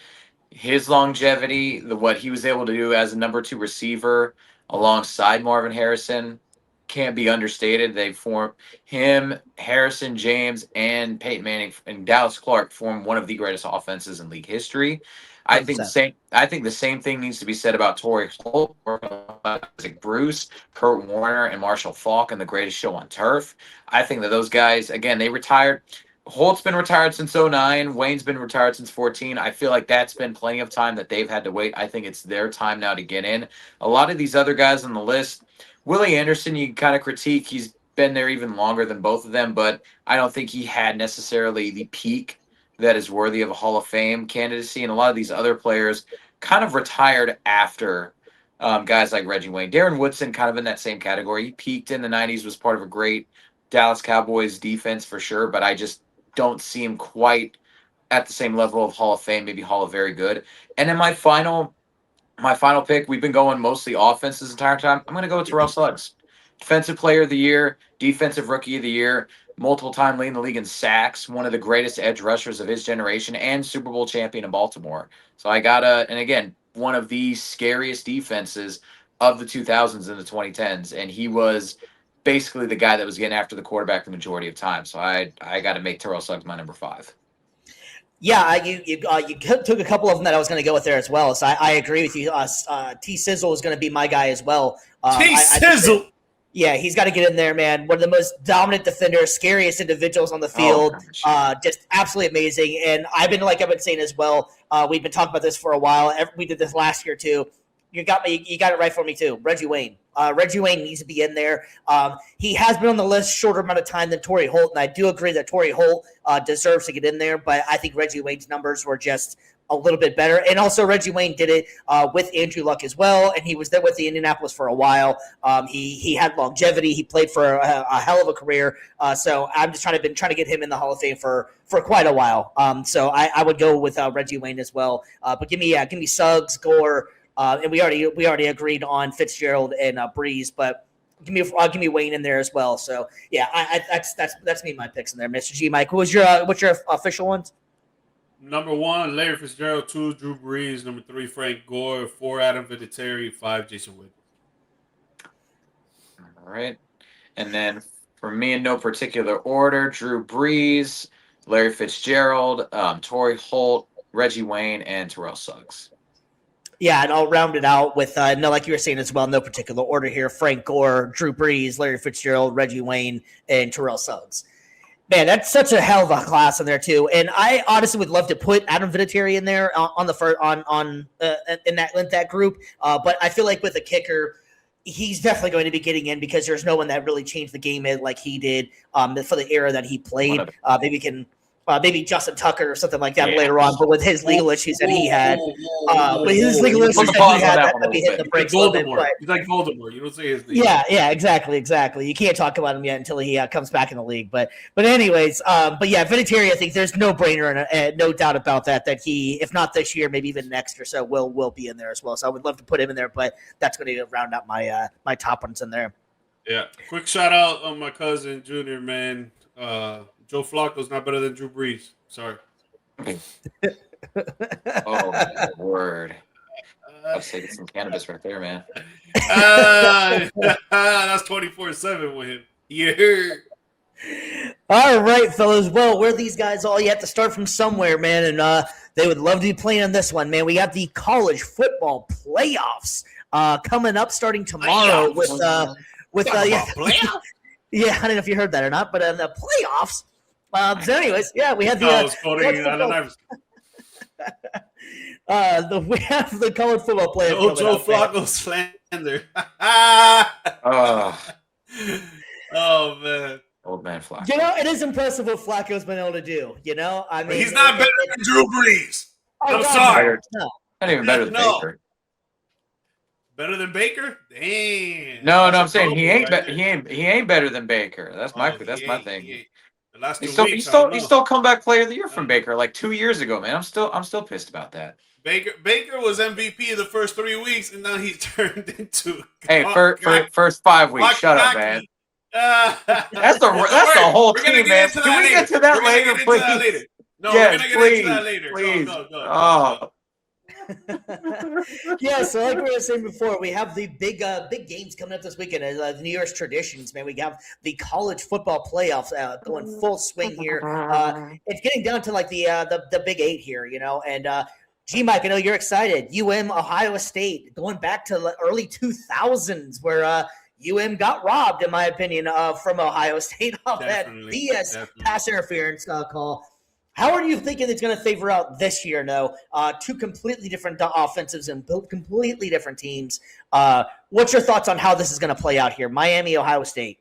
His longevity, what he was able to do as a number 2 receiver alongside Marvin Harrison, can't be understated. They form him, Harrison, James, and Peyton Manning and Dallas Clark form one of the greatest offenses in league history. I think the same thing needs to be said about Torrey Holt, Bruce, Kurt Warner, and Marshall Faulk in The Greatest Show on Turf. I think that those guys, again, they retired. Holt's been retired since 2009. Wayne's been retired since 2014. I feel like that's been plenty of time that they've had to wait. I think it's their time now to get in. A lot of these other guys on the list, Willie Anderson, you kind of critique. He's been there even longer than both of them, but I don't think he had necessarily the peak that is worthy of a Hall of Fame candidacy. And a lot of these other players kind of retired after guys like Reggie Wayne. Darren Woodson kind of in that same category. He peaked in the 90s, was part of a great Dallas Cowboys defense for sure, but I just don't see him quite at the same level of Hall of Fame, maybe Hall of Very Good. And then my final pick, we've been going mostly offense this entire time. I'm going to go with Terrell Suggs. Defensive Player of the Year, Defensive Rookie of the Year, multiple time leading the league in sacks, one of the greatest edge rushers of his generation, and Super Bowl champion in Baltimore. So and again, one of the scariest defenses of the 2000s and the 2010s. And he was basically the guy that was getting after the quarterback the majority of time. So I got to make Terrell Suggs my number 5. Yeah, you took a couple of them that I was going to go with there as well. So I agree with you. T Sizzle is going to be my guy as well. T Sizzle. Yeah, he's got to get in there, man. One of the most dominant defenders, scariest individuals on the field. Just absolutely amazing. And I've been saying as well. We've been talking about this for a while. We did this last year too. You got it right for me too. Reggie Wayne. Reggie Wayne needs to be in there. He has been on the list shorter amount of time than Torrey Holt, and I do agree that Torrey Holt deserves to get in there, but I think Reggie Wayne's numbers were just a little bit better. And also Reggie Wayne did it with Andrew Luck as well, and he was there with the Indianapolis for a while. He had longevity. He played for a hell of a career. So I'm just trying to get him in the Hall of Fame for quite a while. So I would go with Reggie Wayne as well. But give me Suggs, Gore. And we already agreed on Fitzgerald and Breeze, but give me Wayne in there as well. So yeah, that's me, my picks in there, Mr. G. Mike, what's your official ones? Number 1, Larry Fitzgerald. 2, Drew Brees. Number 3, Frank Gore. 4, Adam Vinatieri. 5, Jason Witten. All right, and then for me in no particular order: Drew Brees, Larry Fitzgerald, Torrey Holt, Reggie Wayne, and Terrell Suggs. Yeah, and I'll round it out with, like you were saying as well, no particular order here: Frank Gore, Drew Brees, Larry Fitzgerald, Reggie Wayne, and Terrell Suggs. Man, that's such a hell of a class in there too. And I honestly would love to put Adam Vinatieri in there on the first in that group. But I feel like with a kicker, he's definitely going to be getting in because there's no one that really changed the game like he did for the era that he played. Maybe Justin Tucker or something like that later on, but with his legal issues that he had, that be hitting the brakes a little bit. But he's like Voldemort. You don't say his name. Yeah, exactly. You can't talk about him yet until he comes back in the league. But anyways, Vinatieri, I think there's no brainer and no doubt about that he, if not this year, maybe even next or so, will be in there as well. So I would love to put him in there, but that's going to round out my my top ones in there. Yeah, quick shout out on my cousin Junior, man. Joe Flacco's not better than Drew Brees. Sorry. Oh, my word. I'd say some cannabis right there, man. That's 24/7 with him. Yeah. All right, fellas. Well, we're these guys all. You have to start from somewhere, man, and they would love to be playing on this one, man. We got the college football playoffs coming up starting tomorrow with playoffs. Yeah, I don't know if you heard that or not, but the playoffs. So, anyways, yeah, we had the. We have the college football playoffs. Joe Flacco slander. Oh man, old man Flacco. You know, it is impressive what Flacco's been able to do. You know, I mean, he's not better than Drew Brees. I'm God, sorry, not even better than Baker. Better than Baker? Damn. No, I'm saying he ain't better than Baker. That's my thing. He still comeback player of the year from Baker like 2 years ago, man. I'm still pissed about that. Baker was MVP in the first 3 weeks, and now he's turned into. Hey, first 5 weeks. Shut up, man. That's the whole team, man. Can we get to that later, please? No, we're gonna get into that later. Please. Go. Oh. Yeah, so like we were saying before, we have the big games coming up this weekend. The New Year's traditions, man. We have the college football playoffs going full swing here. It's getting down to like the Big Eight here, you know. And G-Mike, I know you're excited. Ohio State, going back to the early 2000s, where got robbed, in my opinion, from Ohio State off that BS pass interference call. How are you thinking it's going to favor out this year, though? Two completely different offensives and completely different teams. What's your thoughts on how this is going to play out here? Miami, Ohio State.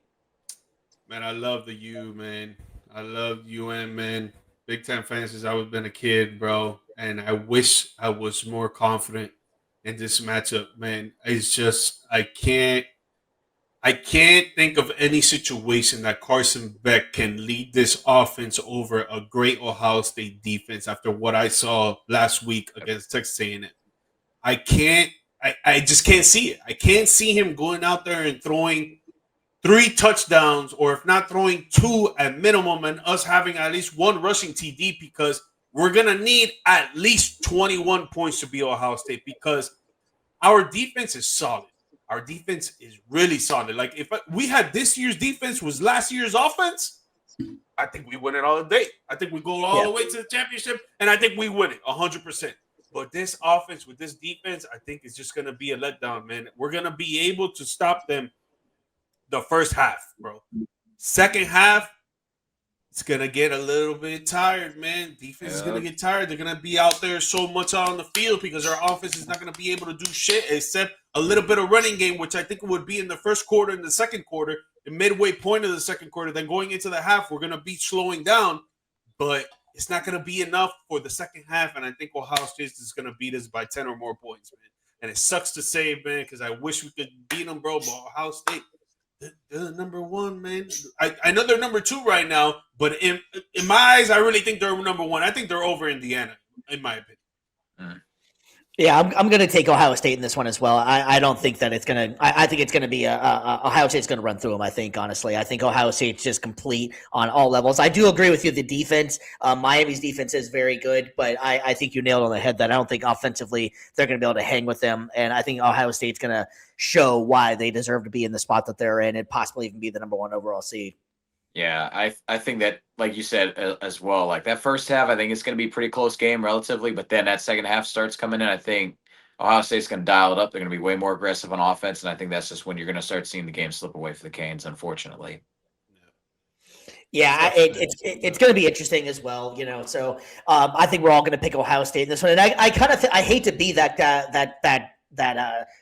Man, I love the U, man. I love man. Big Ten fan since I was been a kid, bro. And I wish I was more confident in this matchup, man. It's just I can't think of any situation that Carson Beck can lead this offense over a great Ohio State defense after what I saw last week against Texas A&M. I just can't see it. I can't see him going out there and throwing 3 touchdowns, or if not throwing 2 at minimum, and us having at least 1 rushing TD, because we're going to need at least 21 points to be Ohio State, because our defense is solid. Our defense is really solid. Like, if we had this year's defense was last year's offense, I think we win it all day. I think we go all the way to the championship, and I think we win it 100%. But this offense with this defense, I think it's just going to be a letdown, man. We're going to be able to stop them the first half, bro. Second half, it's going to get a little bit tired, man. Defense is going to get tired. They're going to be out there so much on the field because our offense is not going to be able to do shit except a little bit of running game, which I think would be in the first quarter and the second quarter, the midway point of the second quarter. Then going into the half, we're going to be slowing down, but it's not going to be enough for the second half, and I think Ohio State is going to beat us by 10 or more points, man. And it sucks to say, man, because I wish we could beat them, bro, but Ohio State, they're number 1, man. I know they're number 2 right now, but in my eyes, I really think they're number 1. I think they're over Indiana, in my opinion. Yeah, I'm going to take Ohio State in this one as well. I don't think that it's going to – I think it's going to be Ohio State's going to run through them, I think, honestly. I think Ohio State's just complete on all levels. I do agree with you, the defense. Miami's defense is very good, but I think you nailed on the head that I don't think offensively they're going to be able to hang with them, and I think Ohio State's going to show why they deserve to be in the spot that they're in and possibly even be the number 1 overall seed. Yeah, I think that, like you said as well, like that first half, I think it's going to be a pretty close game relatively, but then that second half starts coming in. I think Ohio State's going to dial it up. They're going to be way more aggressive on offense, and I think that's just when you're going to start seeing the game slip away for the Canes, unfortunately. Yeah, it's going to be interesting as well, you know. So I think we're all going to pick Ohio State in this one, and I kind of I hate to be that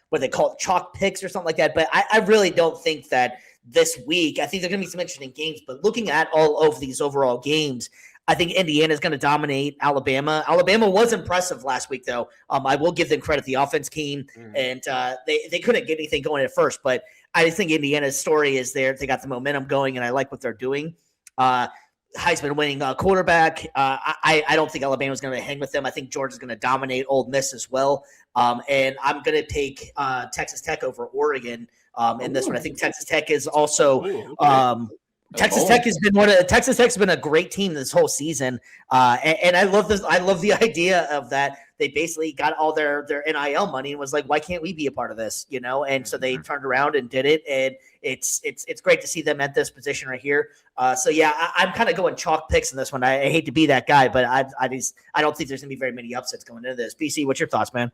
what they call it, chalk picks or something like that. But I really don't think that this week. I think there are going to be some interesting games. But looking at all of these overall games, I think Indiana is going to dominate Alabama. Alabama was impressive last week, though. I will give them credit. The offense came, and they couldn't get anything going at first. But I just think Indiana's story is there. They got the momentum going, and I like what they're doing. Heisman winning quarterback. I don't think Alabama's going to hang with them. I think Georgia's going to dominate Ole Miss as well. And I'm going to take Texas Tech over Oregon in this one. I think Texas Tech is also Texas Tech's been a great team this whole season. And I love this. I love the idea of that. They basically got all their NIL money and was like, why can't we be a part of this? And so they turned around and did it. And it's great to see them at this position right here. So yeah, I'm kind of going chalk picks in this one. I hate to be that guy, but I don't think there's gonna be very many upsets going into this. BC, what's your thoughts, man?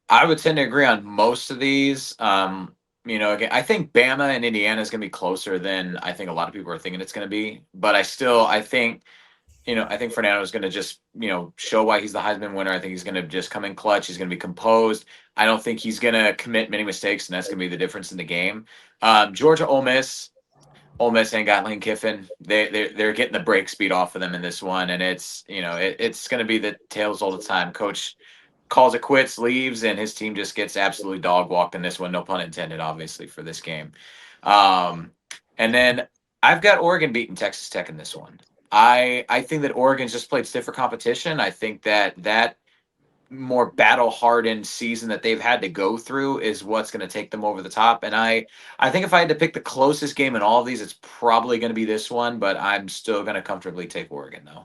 I would tend to agree on most of these. Again, I think Bama and Indiana is going to be closer than I think a lot of people are thinking it's going to be. But I think Fernando is going to just, show why he's the Heisman winner. I think he's going to just come in clutch. He's going to be composed. I don't think he's going to commit many mistakes, and that's going to be the difference in the game. Georgia, Ole Miss ain't got Lane Kiffin. They're getting the break speed off of them in this one, and it's going to be the tails all the time. Coach calls it quits, leaves, and his team just gets absolutely dog walked in this one. No pun intended, obviously, for this game. And then I've got Oregon beating Texas Tech in this one. I think that Oregon's just played stiffer competition. I think that more battle-hardened season that they've had to go through is what's going to take them over the top. And I think if I had to pick the closest game in all of these, it's probably going to be this one, but I'm still going to comfortably take Oregon, though.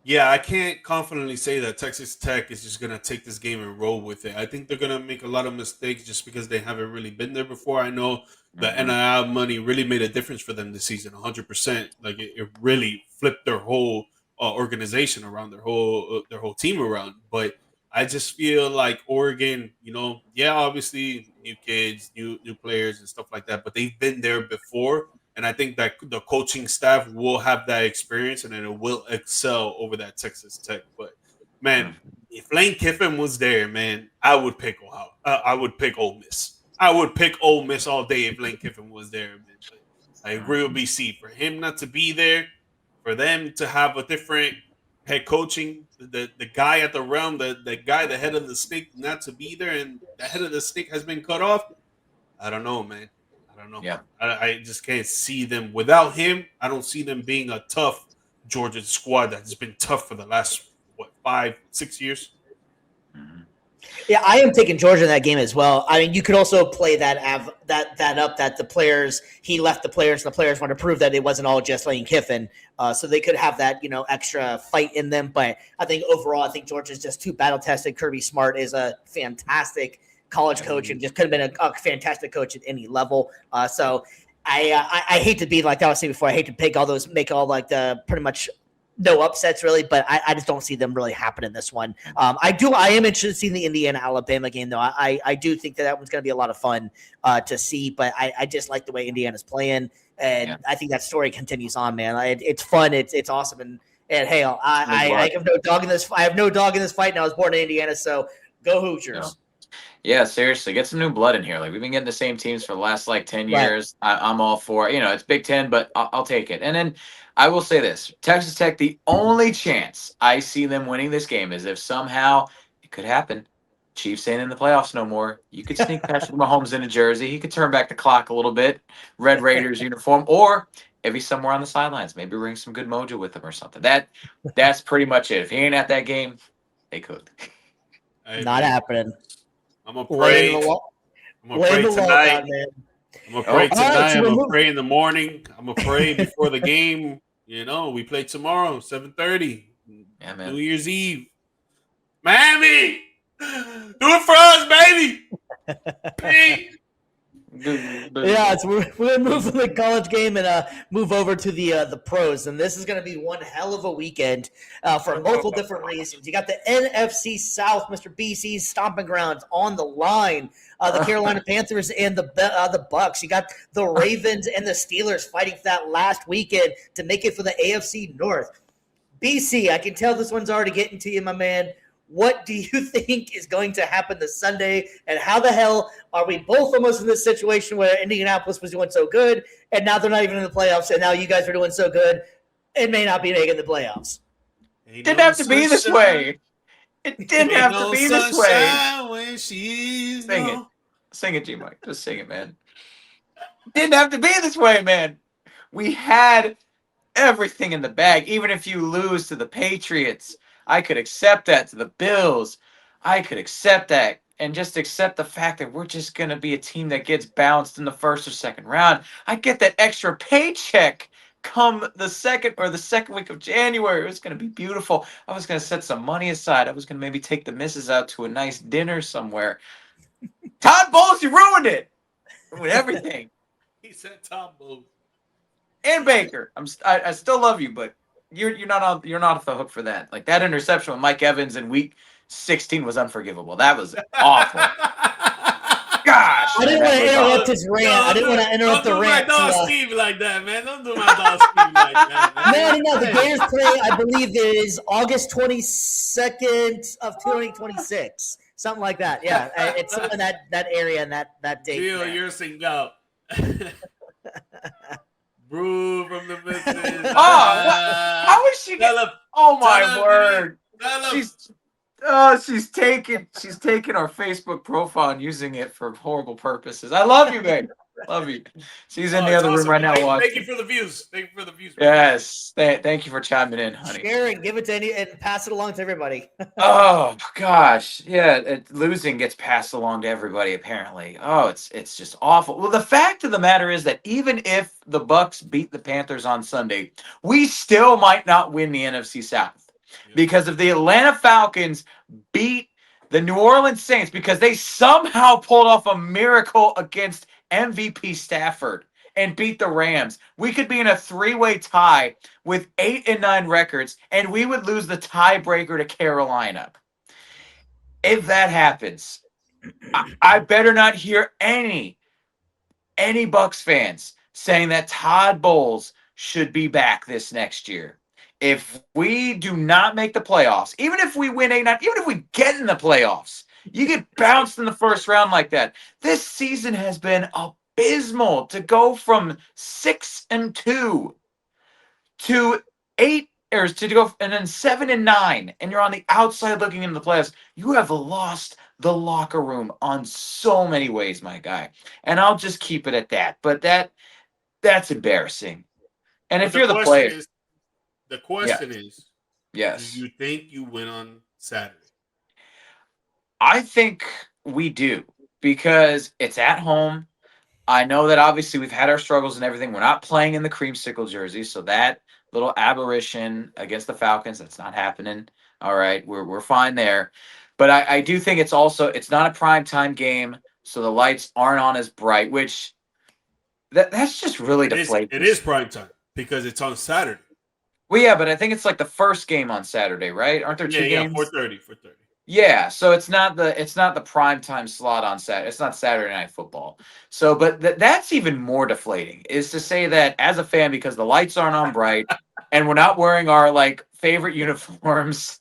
Yeah, I can't confidently say that Texas Tech is just going to take this game and roll with it. I think they're going to make a lot of mistakes just because they haven't really been there before. I know the NIL money really made a difference for them this season, 100%. Like it really flipped their whole organization around, their whole team around. But I just feel like Oregon, obviously new kids, new players and stuff like that, but they've been there before. And I think that the coaching staff will have that experience and then it will excel over that Texas Tech. But, man, if Lane Kiffin was there, man, I would pick Ohio. I would pick Ole Miss. I would pick Ole Miss all day if Lane Kiffin was there. Man. But I agree with BC. For him not to be there, for them to have a different head coaching, the guy at the realm, the guy, the head of the snake, not to be there, and the head of the snake has been cut off, I don't know, man. I don't know. Yeah. I just can't see them without him. I don't see them being a tough Georgia squad that's been tough for the last 5-6 years. Yeah, I am taking Georgia in that game as well. I mean, you could also play that up that the players, he left the players, and the players want to prove that it wasn't all just Lane Kiffin. So they could have that, extra fight in them. But I think overall, I think Georgia's just too battle tested. Kirby Smart is a fantastic college coach and just could have been a fantastic coach at any level. So I hate to be like I was saying before. I hate to make all like the pretty much no upsets really, but I just don't see them really happening this one. I am interested in seeing the Indiana-Alabama game though. I do think that one's going to be a lot of fun to see, but I just like the way Indiana's playing, and I think that story continues on, man. It's fun. It's awesome. And hey, I have no dog in this. I have no dog in this fight, and I was born in Indiana, so go Hoosiers. No. Yeah, seriously, get some new blood in here. Like we've been getting the same teams for the last 10 years. I'm all for it. It's Big Ten, but I'll take it. And then I will say this: Texas Tech, the only chance I see them winning this game is if somehow it could happen. Chiefs ain't in the playoffs no more. You could sneak Patrick Mahomes into Jersey. He could turn back the clock a little bit. Red Raiders uniform, or if he's somewhere on the sidelines, maybe bring some good mojo with him or something. That's pretty much it. If he ain't at that game, they could. Not happening. I'm gonna pray. I'm gonna pray tonight. I'm gonna pray tonight. I'm gonna pray in the morning. I'm gonna pray before the game. We play tomorrow, 7:30. Yeah, man. New Year's Eve. Miami, do it for us, baby. Hey. Yeah, so we're gonna move from the college game and move over to the pros, and this is gonna be one hell of a weekend for multiple different reasons. You got the NFC South, Mr. BC's stomping grounds on the line. The Carolina Panthers and the Bucks. You got the Ravens and the Steelers fighting for that last weekend to make it for the AFC North. BC, I can tell this one's already getting to you, my man. What do you think is going to happen this Sunday? And how the hell are we both almost in this situation where Indianapolis was doing so good, and now they're not even in the playoffs, and now you guys are doing so good, it may not be making the playoffs. Didn't have to be this way. It didn't have to be this way. When she's Sing it. Sing it, G-Mike. Just sing it, man. Didn't have to be this way, man. We had everything in the bag. Even if you lose to the Patriots, I could accept that. To the Bills, I could accept that. And just accept the fact that we're just going to be a team that gets bounced in the first or second round. I get that extra paycheck come the second week of January. It was going to be beautiful. I was going to set some money aside. I was going to maybe take the missus out to a nice dinner somewhere. Todd Bowles, you ruined it. Ruined everything. He said Todd Bowles. And Baker. I still love you, but you're not off the hook for that. Like that interception with Mike Evans in week 16 was unforgivable. That was awful. Gosh. I didn't want to interrupt his rant. I didn't want to interrupt the rant. Don't do my dog Steve like that, man. Don't do my dog Steve like that, man. No. The Bears play, I believe, is August 22nd of 2026. Something like that. Yeah, it's something in that area and that date. Feel you're single. Brew from the business. How is she? Oh my word! She's taking our Facebook profile and using it for horrible purposes. I love you, babe. Love you. She's in the other room right now watching. Thank you for the views. Yes. Thank you for chiming in, honey. Share it, give it to any, and pass it along to everybody. Oh gosh, yeah. Losing gets passed along to everybody apparently. Oh, it's just awful. Well, the fact of the matter is that even if the Bucks beat the Panthers on Sunday, we still might not win the NFC South. Because if the Atlanta Falcons beat the New Orleans Saints because they somehow pulled off a miracle against MVP Stafford and beat the Rams, we could be in a three-way tie with 8-9 records, and we would lose the tiebreaker to Carolina. If that happens, I better not hear any Bucks fans saying that Todd Bowles should be back this next year. If we do not make the playoffs, even if we win 8-9, even if we get in the playoffs, you get bounced in the first round like that. This season has been abysmal. To go from 6-2 to 8, or to go and then 7-9, and you're on the outside looking into the playoffs. You have lost the locker room on so many ways, my guy. And I'll just keep it at that. But that's embarrassing. And if you're the player. The question is, yes, do you think you win on Saturday? I think we do because it's at home. I know that obviously we've had our struggles and everything. We're not playing in the creamsicle jersey, so that little aberration against the Falcons, that's not happening. All right, we're fine there. But I do think it's not a primetime game, so the lights aren't on as bright, which that's just really deflating. It is primetime because it's on Saturday. Well, yeah, but I think it's like the first game on Saturday, right? Aren't there two games? 4:30. Yeah, so it's not the prime time slot on Saturday. It's not Saturday Night Football. So, but that's even more deflating. Is to say that as a fan, because the lights aren't on bright and we're not wearing our like favorite uniforms,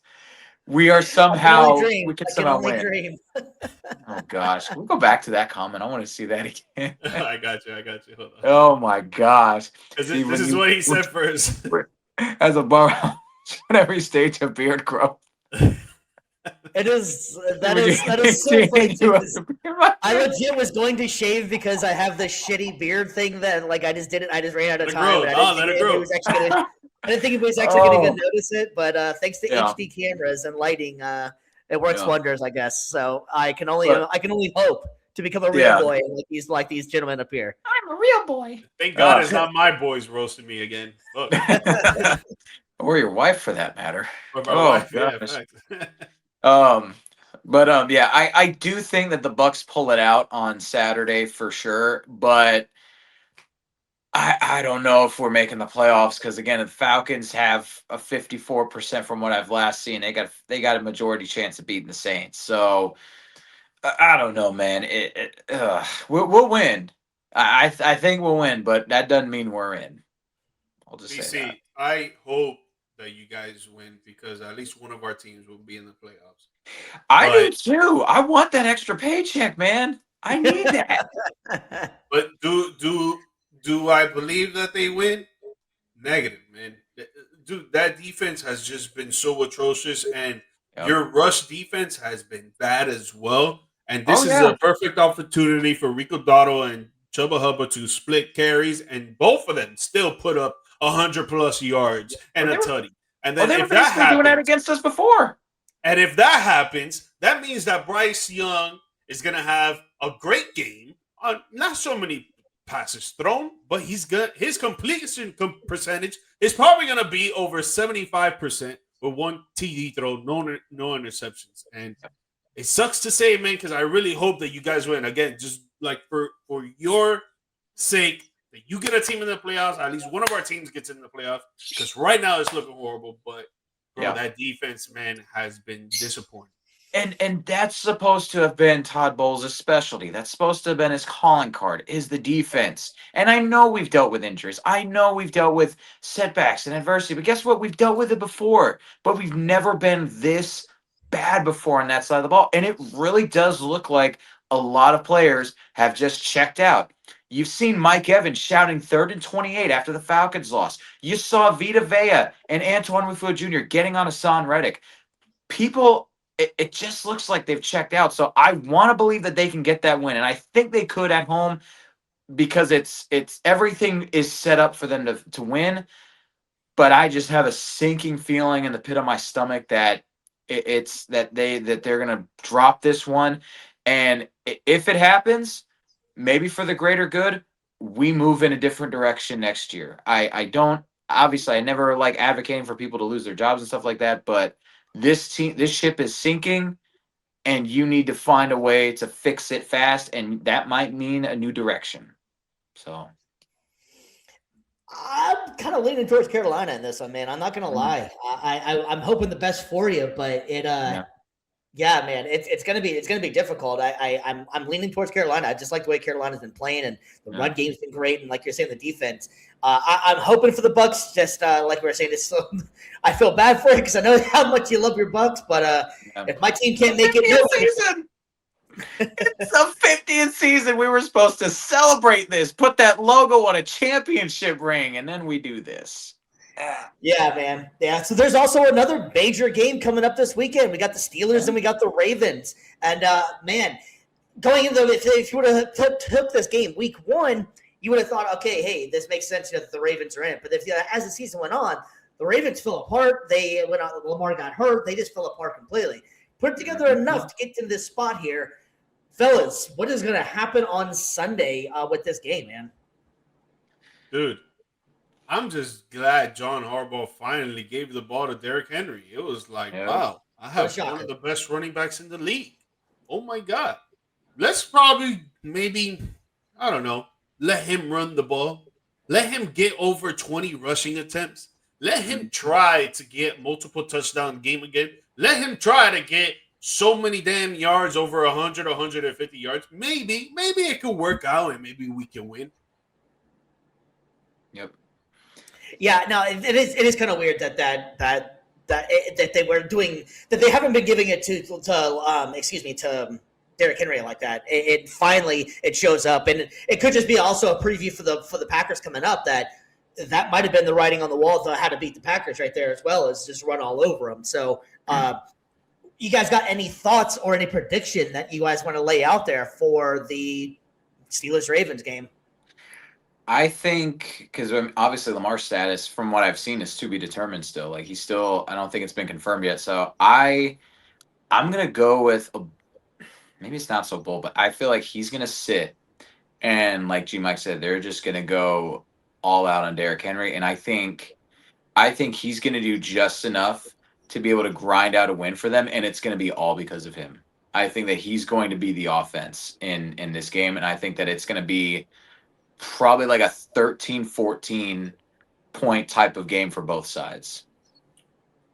we are somehow we can somehow win. Dream. Oh gosh, we'll go back to that comment. I want to see that again. I got you. Hold on. Oh my gosh, this is what he said first. As a bar, whenever you stage a beard growth. That is so funny. I legit was going to shave because I have this shitty beard thing that like I just ran out of time. Let it grow. I didn't think it was actually going to notice it, but thanks to HD cameras and lighting, it works wonders, I guess. So I can only hope to become a real boy like these gentlemen up here. I'm a real boy. Thank God it's not my boys roasting me again. Look. Or your wife, for that matter. Or my wife, gosh. I do think that the Bucks pull it out on Saturday for sure, but I don't know if we're making the playoffs because again, the Falcons have a 54% from what I've last seen. They got a majority chance of beating the Saints. So I don't know, man. We'll win. I think we'll win, but that doesn't mean we're in. I'll just say that. I hope that you guys win because at least one of our teams will be in the playoffs. I do But too. I want that extra paycheck, man. I need that. but do I believe that they win? Negative, man. Dude, that defense has just been so atrocious, and Yep. your rush defense has been bad as well. And Oh this is yeah. a perfect opportunity for Rico Dotto and Chuba Hubbard to split carries, and both of them still put up 100+ yards and Well, a tutty. And well, then they were if that basically doing that happens, against us before. that means that Bryce Young is going to have a great game on not so many passes thrown, but his completion percentage is probably going to be over 75% with one TD throw, no interceptions. And it sucks to say, man, because I really hope that you guys win. Again, just like for your sake, that you get a team in the playoffs. At least one of our teams gets in the playoffs. Because right now it's looking horrible. But bro, that defense, man, has been disappointing. And that's supposed to have been Todd Bowles' specialty. That's supposed to have been his calling card, is the defense. And I know we've dealt with injuries. I know we've dealt with setbacks and adversity. But guess what? We've dealt with it before. But we've never been this bad before on that side of the ball. And it really does look like a lot of players have just checked out. You've seen Mike Evans shouting 3rd and 28 after the Falcons lost. You saw Vita Vea and Antoine Winfield Jr. getting on Hassan Reddick. People, it just looks like they've checked out. So I want to believe that they can get that win, and I think they could at home because it's everything is set up for them to win. But I just have a sinking feeling in the pit of my stomach that it's that they're gonna drop this one, and if it happens, maybe for the greater good, we move in a different direction next year. I don't obviously I never like advocating for people to lose their jobs and stuff like that, but this ship is sinking and you need to find a way to fix it fast, and that might mean a new direction. So I'm kind of leaning towards Carolina in this one, man. I'm not gonna lie. I'm hoping the best for you, but yeah, man, it's gonna be difficult. I'm leaning towards Carolina. I just like the way Carolina's been playing, and the run game's been great, and like you're saying, the defense. I'm hoping for the Bucks. Just like we were saying, I feel bad for you because I know how much you love your Bucks, but if my team can't make it, season. It's the 50th season. We were supposed to celebrate this, put that logo on a championship ring, and then we do this. Yeah, man. Yeah. So there's also another major game coming up this weekend. We got the Steelers and we got the Ravens. And man, going into if you would have took this game week 1, you would have thought, okay, hey, this makes sense that the Ravens are in. But as the season went on, the Ravens fell apart. They went on. Lamar got hurt. They just fell apart completely. Put together enough to get to this spot here, fellas. What is going to happen on Sunday with this game, man? Dude, I'm just glad John Harbaugh finally gave the ball to Derrick Henry. It was like, wow, I have one of the best running backs in the league. Oh my God. Let's probably maybe, I don't know, let him run the ball. Let him get over 20 rushing attempts. Let him try to get multiple touchdown game again. Let him try to get so many damn yards over 100, 150 yards. Maybe it could work out and maybe we can win. Yep. Yeah, no, it is kind of weird that they were doing that. They haven't been giving it to Derrick Henry like that. It finally shows up, and it could just be also a preview for the Packers coming up. That might have been the writing on the wall to how to beat the Packers right there, as well as just run all over them. So, you guys got any thoughts or any prediction that you guys want to lay out there for the Steelers Ravens game? I think because obviously Lamar's status, from what I've seen, is to be determined still. Like he's still, I don't think it's been confirmed yet. So I'm gonna go with maybe it's not so bold, but I feel like he's gonna sit and like G Mike said, they're just gonna go all out on Derrick Henry, and I think he's gonna do just enough to be able to grind out a win for them, and it's gonna be all because of him. I think that he's going to be the offense in this game, and I think that it's gonna be probably like a 13-14 point type of game for both sides.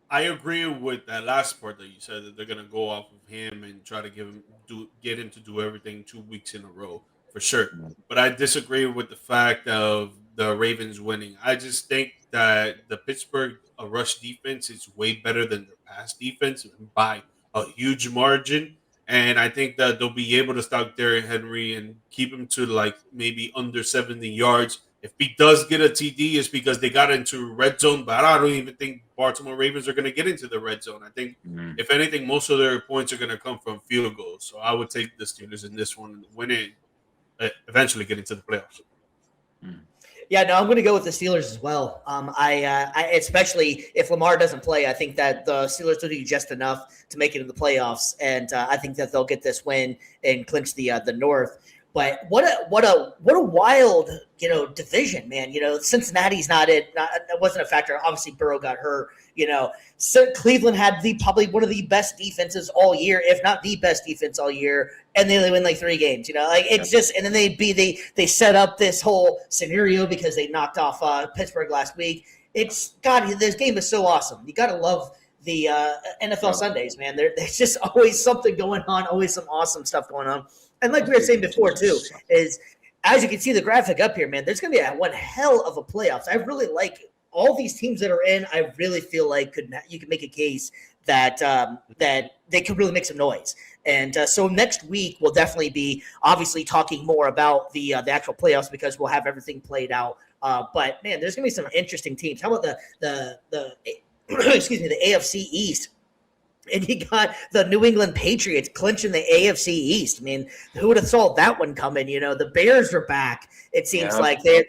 I agree with that last part that you said, that they're going to go off of him and try to get him to do everything 2 weeks in a row. for sure. But I disagree with the fact of the Ravens winning. I just think that the Pittsburgh rush defense is way better than their pass defense by a huge margin. And I think that they'll be able to stop Derrick Henry and keep him to like maybe under 70 yards. If he does get a TD, it's because they got into red zone. But I don't even think Baltimore Ravens are going to get into the red zone. I think, if anything, most of their points are going to come from field goals. So I would take the Steelers in this one and win it, eventually get into the playoffs. Yeah, no, I'm going to go with the Steelers as well. I especially if Lamar doesn't play, I think that the Steelers will do just enough to make it in the playoffs, and I think that they'll get this win and clinch the North. But what a wild division, man. Cincinnati's not it. That wasn't a factor. Obviously, Burrow got hurt. So Cleveland had probably one of the best defenses all year, if not the best defense all year, and they only win like 3 games. It's just, and then they set up this whole scenario because they knocked off Pittsburgh last week. This game is so awesome. You got to love the NFL Sundays, man. There's just always something going on, always some awesome stuff going on. And like we were saying before, too, is as you can see the graphic up here, man, there's going to be one hell of a playoffs. I really like all these teams that are in. I really feel like you could make a case that that they could really make some noise. And so next week we'll definitely be obviously talking more about the actual playoffs because we'll have everything played out. But man, there's going to be some interesting teams. How about the excuse me, the AFC East? And you got the New England Patriots clinching the AFC East. I mean, who would have thought that one coming? The Bears are back. It seems like they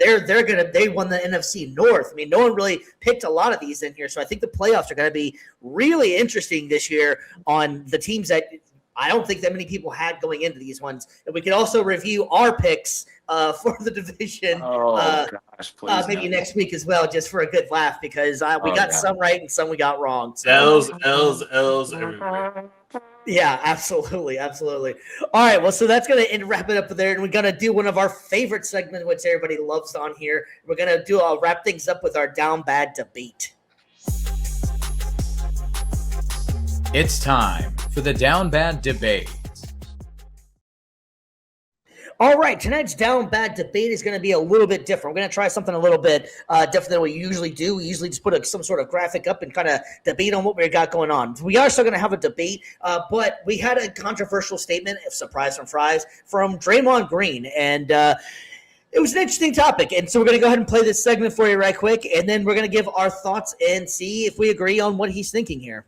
won the NFC North. I mean, no one really picked a lot of these in here, so I think the playoffs are going to be really interesting this year on the teams that I don't think that many people had going into these ones. And we could also review our picks for the division. Please maybe next week as well, just for a good laugh, because we got some right and some we got wrong. So. L's everywhere. Yeah, absolutely. All right, well, so that's going to wrap it up there, and we're going to do one of our favorite segments, which everybody loves on here. We're going to wrap things up with our down bad debate. It's time for the Down Bad Debate. All right, tonight's down bad debate is going to be a little bit different. We're going to try something a little bit different than we usually do. We usually just put some sort of graphic up and kind of debate on what we got going on. We are still going to have a debate, but we had a controversial statement, surprise from fries, from Draymond Green, and it was an interesting topic. And so we're going to go ahead and play this segment for you right quick, and then we're going to give our thoughts and see if we agree on what he's thinking here.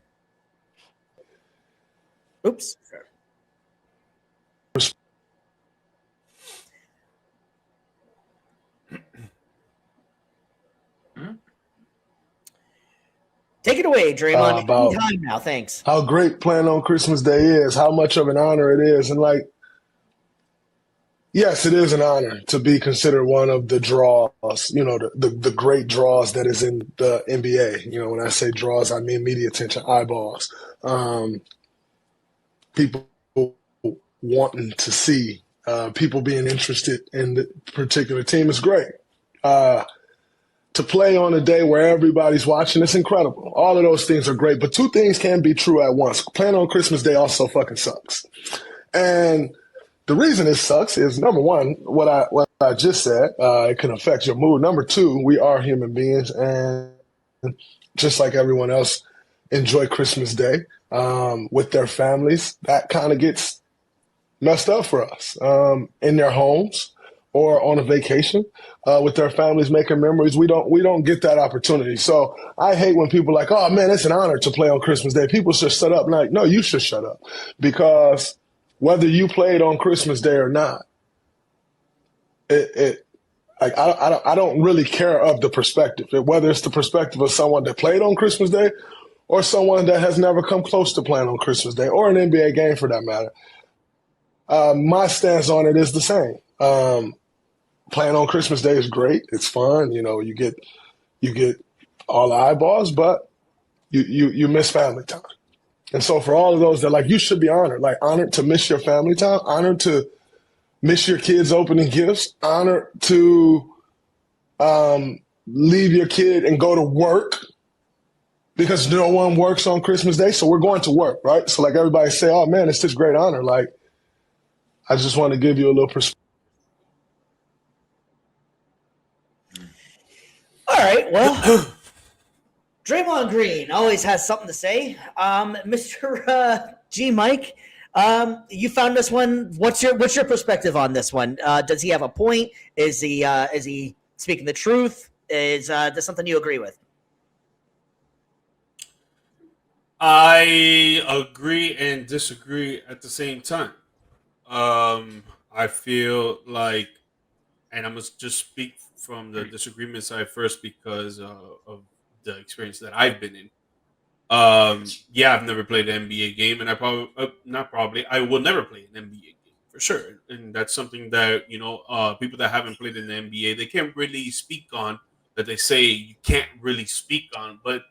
Oops. Take it away, Draymond. About time now, thanks. How great playing on Christmas Day is, how much of an honor it is. And yes, it is an honor to be considered one of the draws, the great draws that is in the NBA. When I say draws, I mean media attention, eyeballs. People wanting to see, people being interested in the particular team is great. To play on a day where everybody's watching, it's incredible. All of those things are great, but 2 things can be true at once. Playing on Christmas Day also fucking sucks. And the reason it sucks is, number one, what I just said, it can affect your mood. Number 2, we are human beings, and just like everyone else, enjoy Christmas Day with their families. That kind of gets messed up for us in their homes or on a vacation with their families making memories. We don't get that opportunity. So I hate when people are like, oh man, it's an honor to play on Christmas Day. People should shut up. Like, no, you should shut up, because whether you played on Christmas Day or not, I don't really care of the perspective, whether it's the perspective of someone that played on Christmas Day or someone that has never come close to playing on Christmas Day, or an NBA game for that matter. My stance on it is the same. Playing on Christmas Day is great. It's fun. You get all the eyeballs, but you miss family time. And so for all of those that you should be honored to miss your family time, honored to miss your kids opening gifts, honored to leave your kid and go to work, because no one works on Christmas Day. So we're going to work, right? So everybody say, oh man, it's this great honor. I just want to give you a little perspective right. Well, Draymond Green always has something to say. Mr. G. Mike, you found this one. What's your perspective on this one? Does he have a point? Is he speaking the truth? Is this something you agree with? I agree and disagree at the same time. I feel like, and I must just speak from the disagreement side first because of the experience that I've been in. Yeah, I've never played an NBA game, and I probably not probably I will never play an NBA game for sure. And that's something that people that haven't played in the NBA they can't really speak on. That they say you can't really speak on, but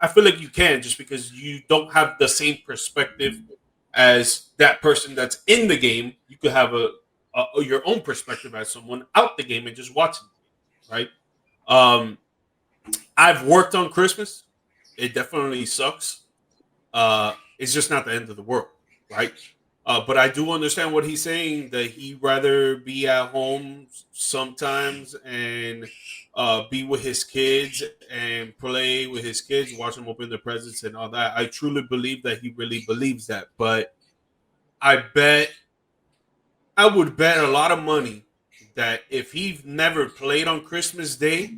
I feel like you can just because you don't have the same perspective as that person that's in the game. You could have your own perspective as someone out the game and just watching the game, right? I've worked on Christmas. It definitely sucks. It's just not the end of the world, right? But I do understand what he's saying that he'd rather be at home sometimes and be with his kids and play with his kids, watch them open their presents and all that. I truly believe that he really believes that. But I would bet a lot of money that if he never played on Christmas Day,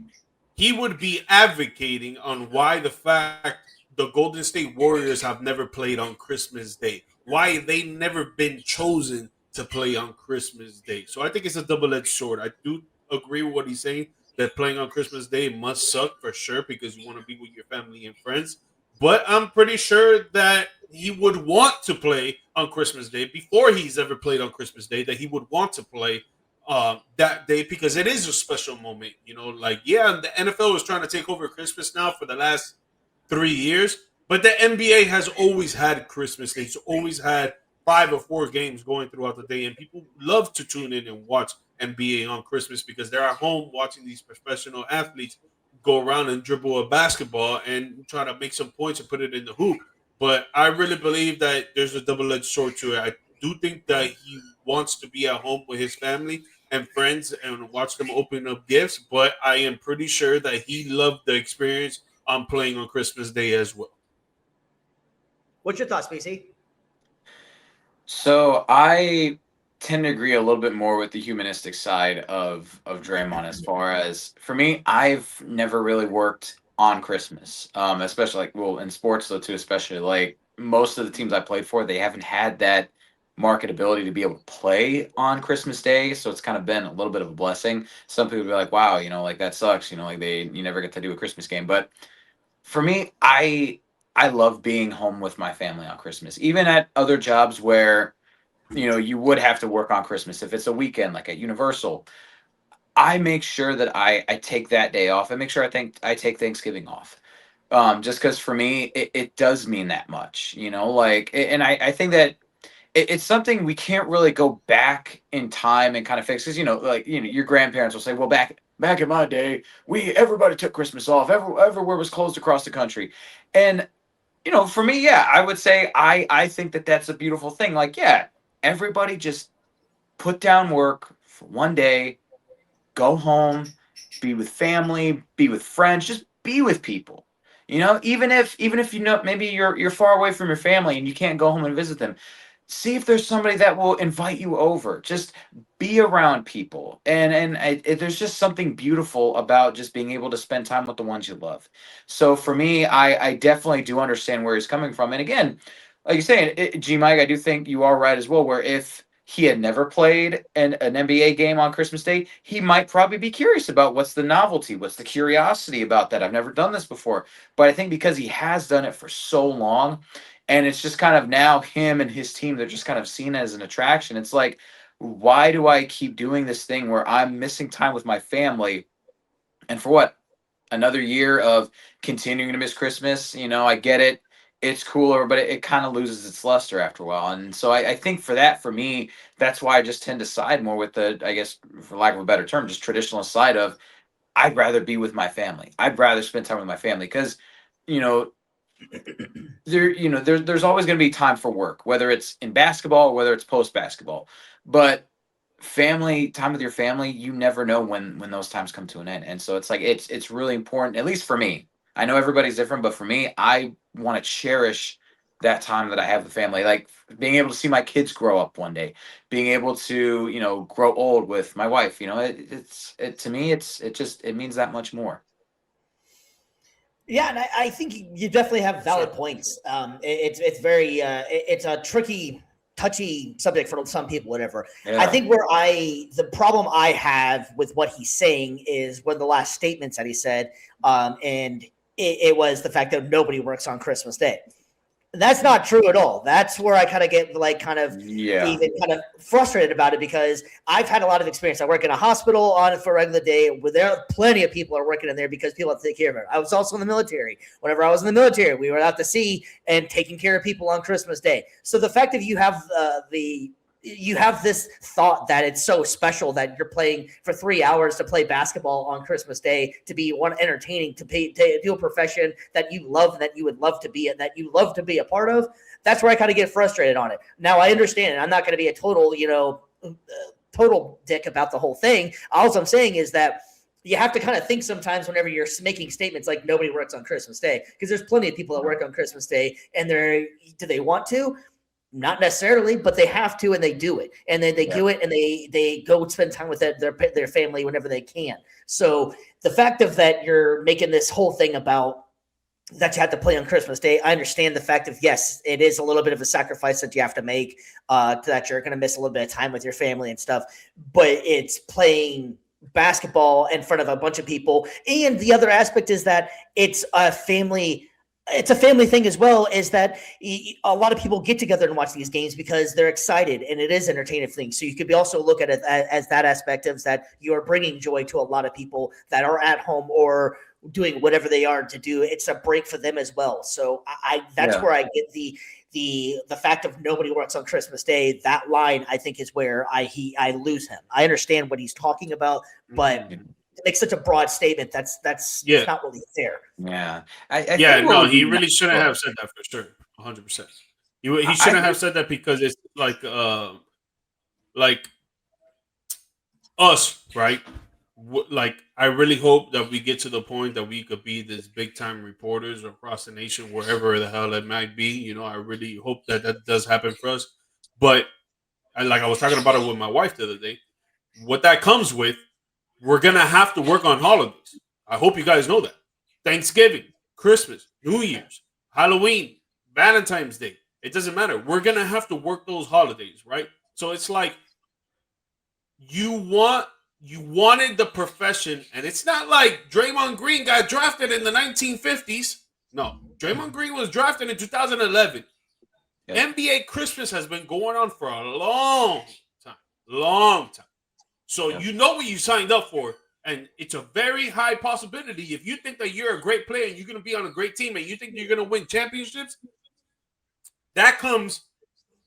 he would be advocating on why the fact the Golden State Warriors have never played on Christmas Day, why they never been chosen to play on Christmas Day. So I think it's a double-edged sword. I do agree with what he's saying that playing on Christmas Day must suck for sure because you want to be with your family and friends. But I'm pretty sure that he would want to play on Christmas Day before he's ever played on Christmas Day, that he would want to play that day because it is a special moment. Like, yeah, the NFL is trying to take over Christmas now for the last 3 years, but the NBA has always had Christmas Day. It's always had 5 or 4 games going throughout the day, and people love to tune in and watch NBA on Christmas because they're at home watching these professional athletes go around and dribble a basketball and try to make some points and put it in the hoop. But I really believe that there's a double-edged sword to it. I do think that he wants to be at home with his family and friends and watch them open up gifts, but I am pretty sure that he loved the experience on playing on Christmas Day as well. What's your thoughts, BC? So I tend to agree a little bit more with the humanistic side of Draymond. As far as for me, I've never really worked on Christmas, especially in sports though too. Especially like most of the teams I played for, they haven't had that marketability to be able to play on Christmas Day, so it's kind of been a little bit of a blessing. Some people be like, "Wow, like that sucks," like you never get to do a Christmas game. But for me, I love being home with my family on Christmas, even at other jobs where you would have to work on Christmas if it's a weekend, like at Universal. I make sure that I take that day off. I make sure I take Thanksgiving off. Just because for me, it does mean that much, and I think that it's something we can't really go back in time and kind of fix because your grandparents will say, well, back in my day everybody took Christmas off, everywhere was closed across the country. And for me, yeah, I would say I think that that's a beautiful thing. Like, yeah, everybody just put down work for one day, go home, be with family, be with friends, just be with people. Even if maybe you're far away from your family and you can't go home and visit them, see if there's somebody that will invite you over. Just be around people, there's just something beautiful about just being able to spend time with the ones you love. So for me, I definitely do understand where he's coming from. And again, like you're saying, G Mike, I do think you are right as well. Where if he had never played an NBA game on Christmas Day, he might probably be curious about what's the novelty, what's the curiosity about that. I've never done this before. But I think because he has done it for so long, and it's just kind of now him and his team, they're just kind of seen as an attraction. It's like, why do I keep doing this thing where I'm missing time with my family? And for what? Another year of continuing to miss Christmas. I get it. It's cooler, but it kind of loses its luster after a while. And so I think for me, that's why I just tend to side more with the, I guess, for lack of a better term, just traditional side of I'd rather be with my family. I'd rather spend time with my family because, you know, there's always going to be time for work, whether it's in basketball or whether it's post basketball. But time with your family, you never know when those times come to an end. And so it's like it's really important, at least for me. I know everybody's different, but for me, I want to cherish that time that I have with family. Like being able to see my kids grow up one day, being able to, grow old with my wife. To me, it means that much more. Yeah, and I think you definitely have valid points. It's very it's a tricky, touchy subject for some people. Whatever. Yeah. I think the problem I have with what he's saying is one of the last statements that he said, and it was the fact that nobody works on Christmas Day. That's not true at all. That's where I kind of get even kind of frustrated about it, because I've had a lot of experience. I work in a hospital on it for a regular day where there are plenty of people are working in there because people have to take care of it. I was also in the military. Whenever I was in the military, we were out to sea and taking care of people on Christmas Day. So the fact that you have this thought that it's so special that you're playing for 3 hours to play basketball on Christmas Day, to be entertaining, to do a profession that you love, that you would love to be, that you love to be a part of. That's where I kind of get frustrated on it. Now I understand, and I'm not going to be a total dick about the whole thing. All I'm saying is that you have to kind of think sometimes whenever you're making statements like nobody works on Christmas Day, because there's plenty of people that work on Christmas Day, and do they want to? Not necessarily, but they have to, and they do it. And then they do it, and they go spend time with their family whenever they can. So the fact of that you're making this whole thing about that you have to play on Christmas Day, I understand the fact of, yes, it is a little bit of a sacrifice that you have to make, that you're going to miss a little bit of time with your family and stuff, but it's playing basketball in front of a bunch of people. And the other aspect is that it's a family thing as well, is that a lot of people get together and watch these games because they're excited, and it is an entertaining thing. So you could also look at it as that aspect of that you are bringing joy to a lot of people that are at home or doing whatever they are to do. It's a break for them as well. So that's where I get the fact of nobody works on Christmas Day. That line, I think, is where I lose him. I understand what he's talking about, but to make such a broad statement, that's not really fair. Yeah. He really shouldn't have said that, for sure. 100%. He shouldn't have said that, because it's like us, right? I really hope that we get to the point that we could be this big time reporters across the nation, wherever the hell it might be. I really hope that does happen for us. But I was talking about it with my wife the other day. What that comes with, we're going to have to work on holidays. I hope you guys know that. Thanksgiving, Christmas, New Year's, Halloween, Valentine's Day. It doesn't matter. We're going to have to work those holidays, right? So it's like you wanted the profession, and it's not like Draymond Green got drafted in the 1950s. No, Draymond Green was drafted in 2011. Yeah. NBA Christmas has been going on for a long time. So you know what you signed up for, and it's a very high possibility. If you think that you're a great player and you're going to be on a great team and you think you're going to win championships, that comes,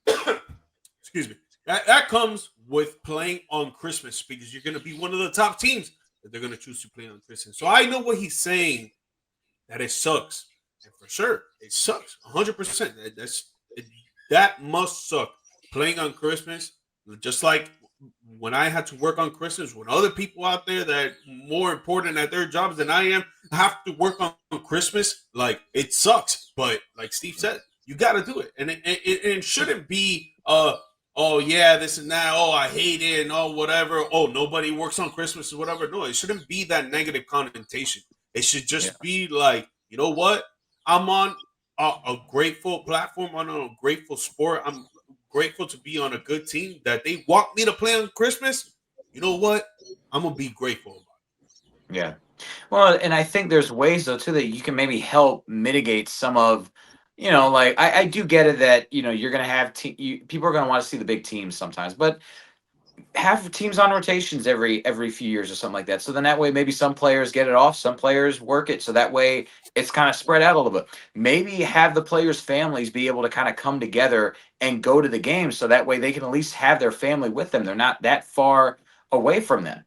excuse me, that comes with playing on Christmas, because you're going to be one of the top teams that they're going to choose to play on Christmas. So I know what he's saying, that it sucks. And for sure, it sucks. 100%. That must suck, playing on Christmas, just like when I had to work on Christmas, when other people out there that are more important at their jobs than I am have to work on Christmas, it sucks. But like Steve said, you got to do it. And it shouldn't be, oh, yeah, this and that. Oh, I hate it and oh, whatever. Oh, nobody works on Christmas or whatever. No, it shouldn't be that negative connotation. It should just be like, you know what? I'm on a grateful platform, on a grateful sport. I'm grateful to be on a good team that they want me to play on Christmas. You know what? I'm going to be grateful about it. Yeah. Well, and I think there's ways, though, too, that you can maybe help mitigate some of, I do get it that, you're going to have people are going to want to see the big teams sometimes, but have teams on rotations every few years or something like that. So then that way, maybe some players get it off, some players work it. So that way it's kind of spread out a little bit. Maybe have the players' families be able to kind of come together and go to the games. So that way they can at least have their family with them. They're not that far away from them.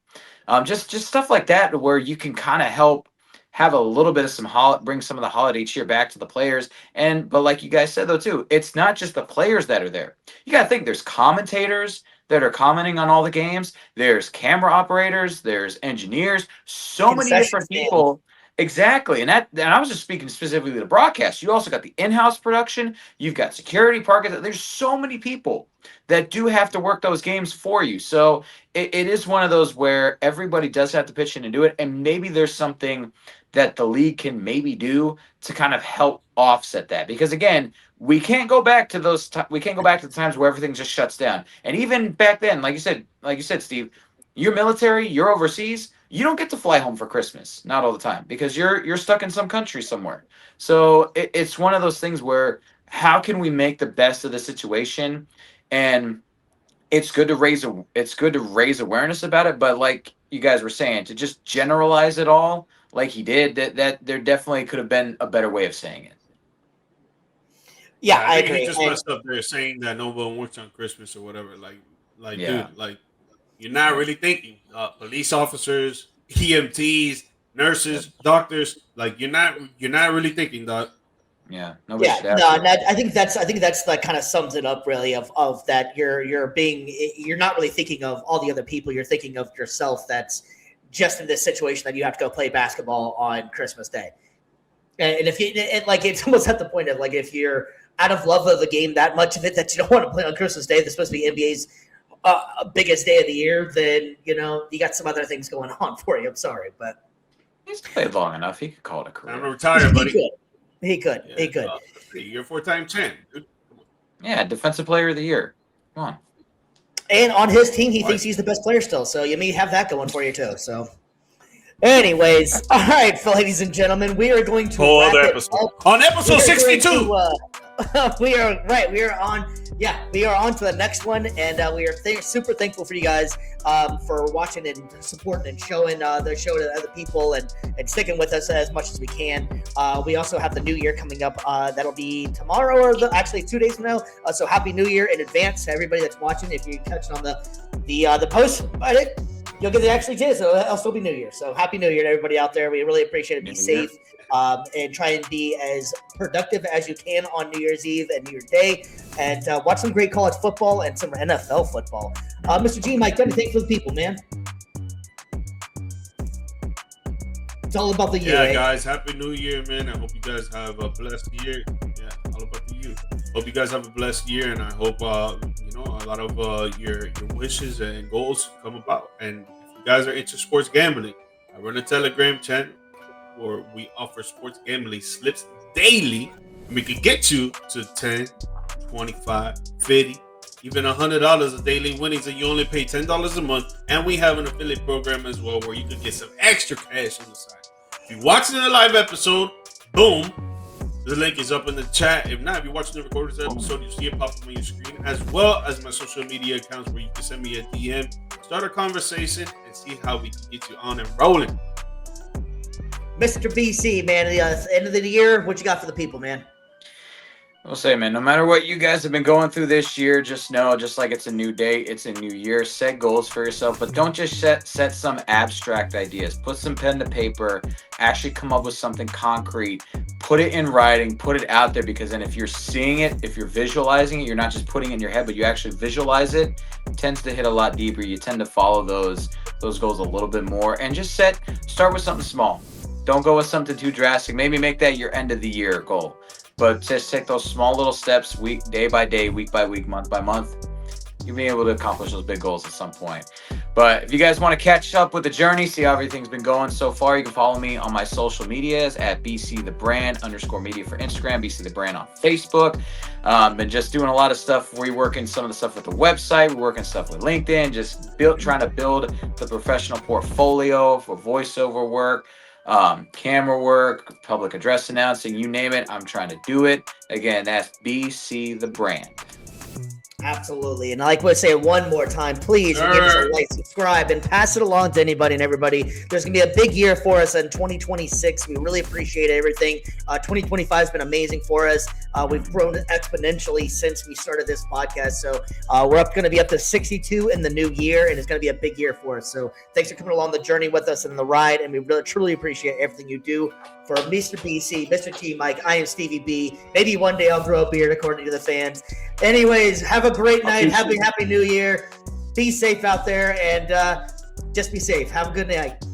Just stuff like that, where you can kind of help have a little bit of bring some of the holiday cheer back to the players. But like you guys said, though, too, it's not just the players that are there. You got to think there's commentators, that are commenting on all the games. There's camera operators, there's engineers, so many Concession different stand. people. Exactly. And I was just speaking specifically to the broadcast. You also got the in-house production, you've got security, parking. There's so many people that do have to work those games for you. So it is one of those where everybody does have to pitch in and do it. And maybe there's something that the league can maybe do to kind of help offset that. Because again, we can't go back to we can't go back to the times where everything just shuts down. And even back then, like you said, Steve, you're military, you're overseas, you don't get to fly home for Christmas, not all the time, because you're stuck in some country somewhere. So it's one of those things where how can we make the best of the situation? And it's good to raise awareness about it, but like you guys were saying, to just generalize it all like he did, that there definitely could have been a better way of saying it. Yeah, I think agree. he just And- messed up there saying that no one works on Christmas or whatever. Yeah. Dude, like you're not really thinking. Police officers, EMTs, nurses, doctors, like you're not really thinking, dog. Yeah, nobody should Yeah, have no, to. and I think that's like kind of sums it up really of that you're not really thinking of all the other people, you're thinking of yourself that's just in this situation that you have to go play basketball on Christmas Day. And if you like, it's almost at the point of like if you're out of love of the game that much of it that you don't want to play on Christmas Day, that's supposed to be NBA's biggest day of the year, then you got some other things going on for you. I'm sorry, but He's played long enough. He could call it a I'm career. retired, buddy. he could. You're a 4-time champ, dude. Yeah, defensive player of the year. Come on. And on his team, he thinks he's the best player still. So you may have that going for you too. So, anyways, all right, ladies and gentlemen, we are going to Whole wrap other it episode. up. On episode We are going 62. to, we are right. We are on. Yeah, we are on to the next one, and we are super thankful for you guys for watching and supporting and showing the show to other people and sticking with us as much as we can. We also have the new year coming up. That'll be tomorrow, or actually 2 days from now. So happy New Year in advance to everybody that's watching. If you're catching on the post, you'll get the actually too. So it'll still be New Year. So happy New Year to everybody out there. We really appreciate it. Be safe. And try and be as productive as you can on New Year's Eve and New Year's Day, and watch some great college football and some NFL football. Mr. G, Mike, anything for the people, man? It's all about the year. Yeah, eh? guys, happy New Year, man. I hope you guys have a blessed year. Yeah, all about the you. Hope you guys have a blessed year, and I hope a lot of your wishes and goals come about. And if you guys are into sports gambling, I run a Telegram channel where we offer sports gambling slips daily, and we can get you to 10, 25, 50, even $100 of daily winnings, and you only pay $10 a month. And we have an affiliate program as well where you can get some extra cash on the side. If you're watching the live episode, boom, the link is up in the chat. If not, if you're watching the recorded episode, you see it pop up on your screen, as well as my social media accounts where you can send me a DM, start a conversation, and see how we can get you on and rolling. Mr. BC, man, at the end of the year, what you got for the people, man? I'll say, man, no matter what you guys have been going through this year, just know, just like it's a new day, it's a new year. Set goals for yourself, but don't just set some abstract ideas. Put some pen to paper, actually come up with something concrete, put it in writing, put it out there, because then if you're seeing it, if you're visualizing it, you're not just putting it in your head, but you actually visualize it, tends to hit a lot deeper. You tend to follow those goals a little bit more, and just start with something small. Don't go with something too drastic. Maybe make that your end of the year goal. But just take those small little steps, day by day, week by week, month by month. You'll be able to accomplish those big goals at some point. But if you guys want to catch up with the journey, see how everything's been going so far, you can follow me on my social medias at BCTheBrand_media for Instagram, BC The Brand on Facebook. Been just doing a lot of stuff. We're working some of the stuff with the website. We're working stuff with LinkedIn, just trying to build the professional portfolio for voiceover work. Camera work, public address announcing, you name it, I'm trying to do it. Again, that's BC The Brand. Absolutely. And I like to say it one more time, please give us a like, subscribe, and pass it along to anybody and everybody. There's going to be a big year for us in 2026. We really appreciate everything. 2025 has been amazing for us. We've grown exponentially since we started this podcast. So we're going to be up to 62 in the new year, and it's going to be a big year for us. So thanks for coming along the journey with us and the ride, and we really truly appreciate everything you do. For Mr. BC, Mr. T, Mike, I am Stevie B. Maybe one day I'll grow a beard according to the fans. Anyways, have a great night. Happy New Year. Be safe out there, and just be safe. Have a good night.